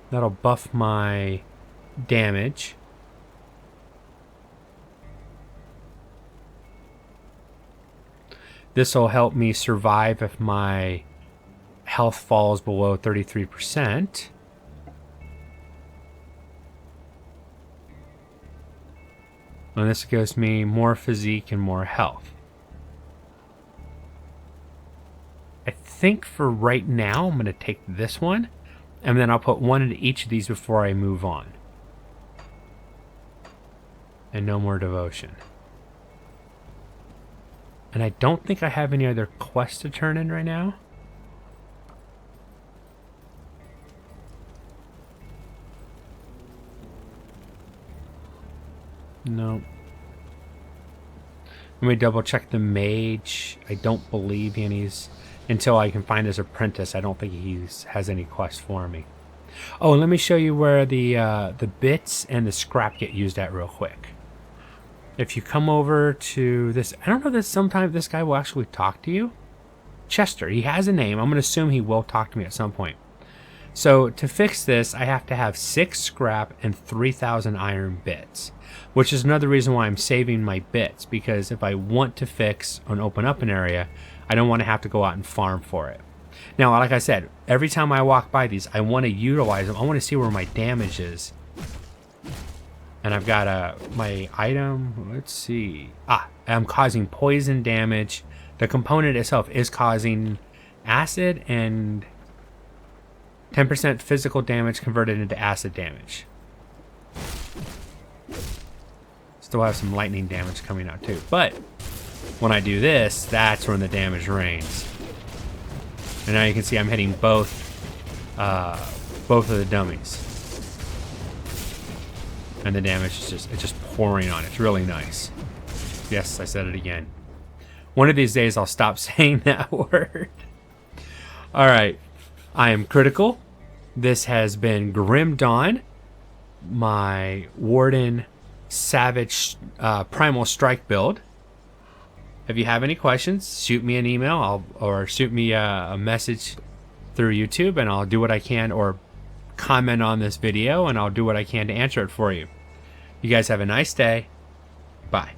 A: That'll buff my damage. This will help me survive if my health falls below 33%. And this gives me more physique and more health. I think for right now, I'm going to take this one, and then I'll put one into each of these before I move on. And no more devotion. And I don't think I have any other quests to turn in right now. No. Let me double check the mage. I don't believe he's until I can find his apprentice. I don't think he has any quest for me. Oh, and let me show you where the bits and the scrap get used at real quick. If you come over to this, I don't know that sometimes this guy will actually talk to you. Chester, he has a name. I'm going to assume he will talk to me at some point. So to fix this, I have to have 6 scrap and 3,000 iron bits, which is another reason why I'm saving my bits, because if I want to fix and open up an area, I don't want to have to go out and farm for it. Now, like I said, every time I walk by these, I want to utilize them. I want to see where my damage is. And I've got my item, let's see. I'm causing poison damage. The component itself is causing acid and 10% physical damage converted into acid damage. Still have some lightning damage coming out too. But when I do this, that's when the damage rains. And now you can see I'm hitting both of the dummies. And the damage is just pouring on. It's really nice. Yes, I said it again. One of these days I'll stop saying that word. Alright. I am Critical. This has been Grim Dawn. My Warden Savage Primal Strike build. If you have any questions, shoot me an email or shoot me a message through YouTube, and I'll do what I can, or comment on this video and I'll do what I can to answer it for you. You guys have a nice day. Bye.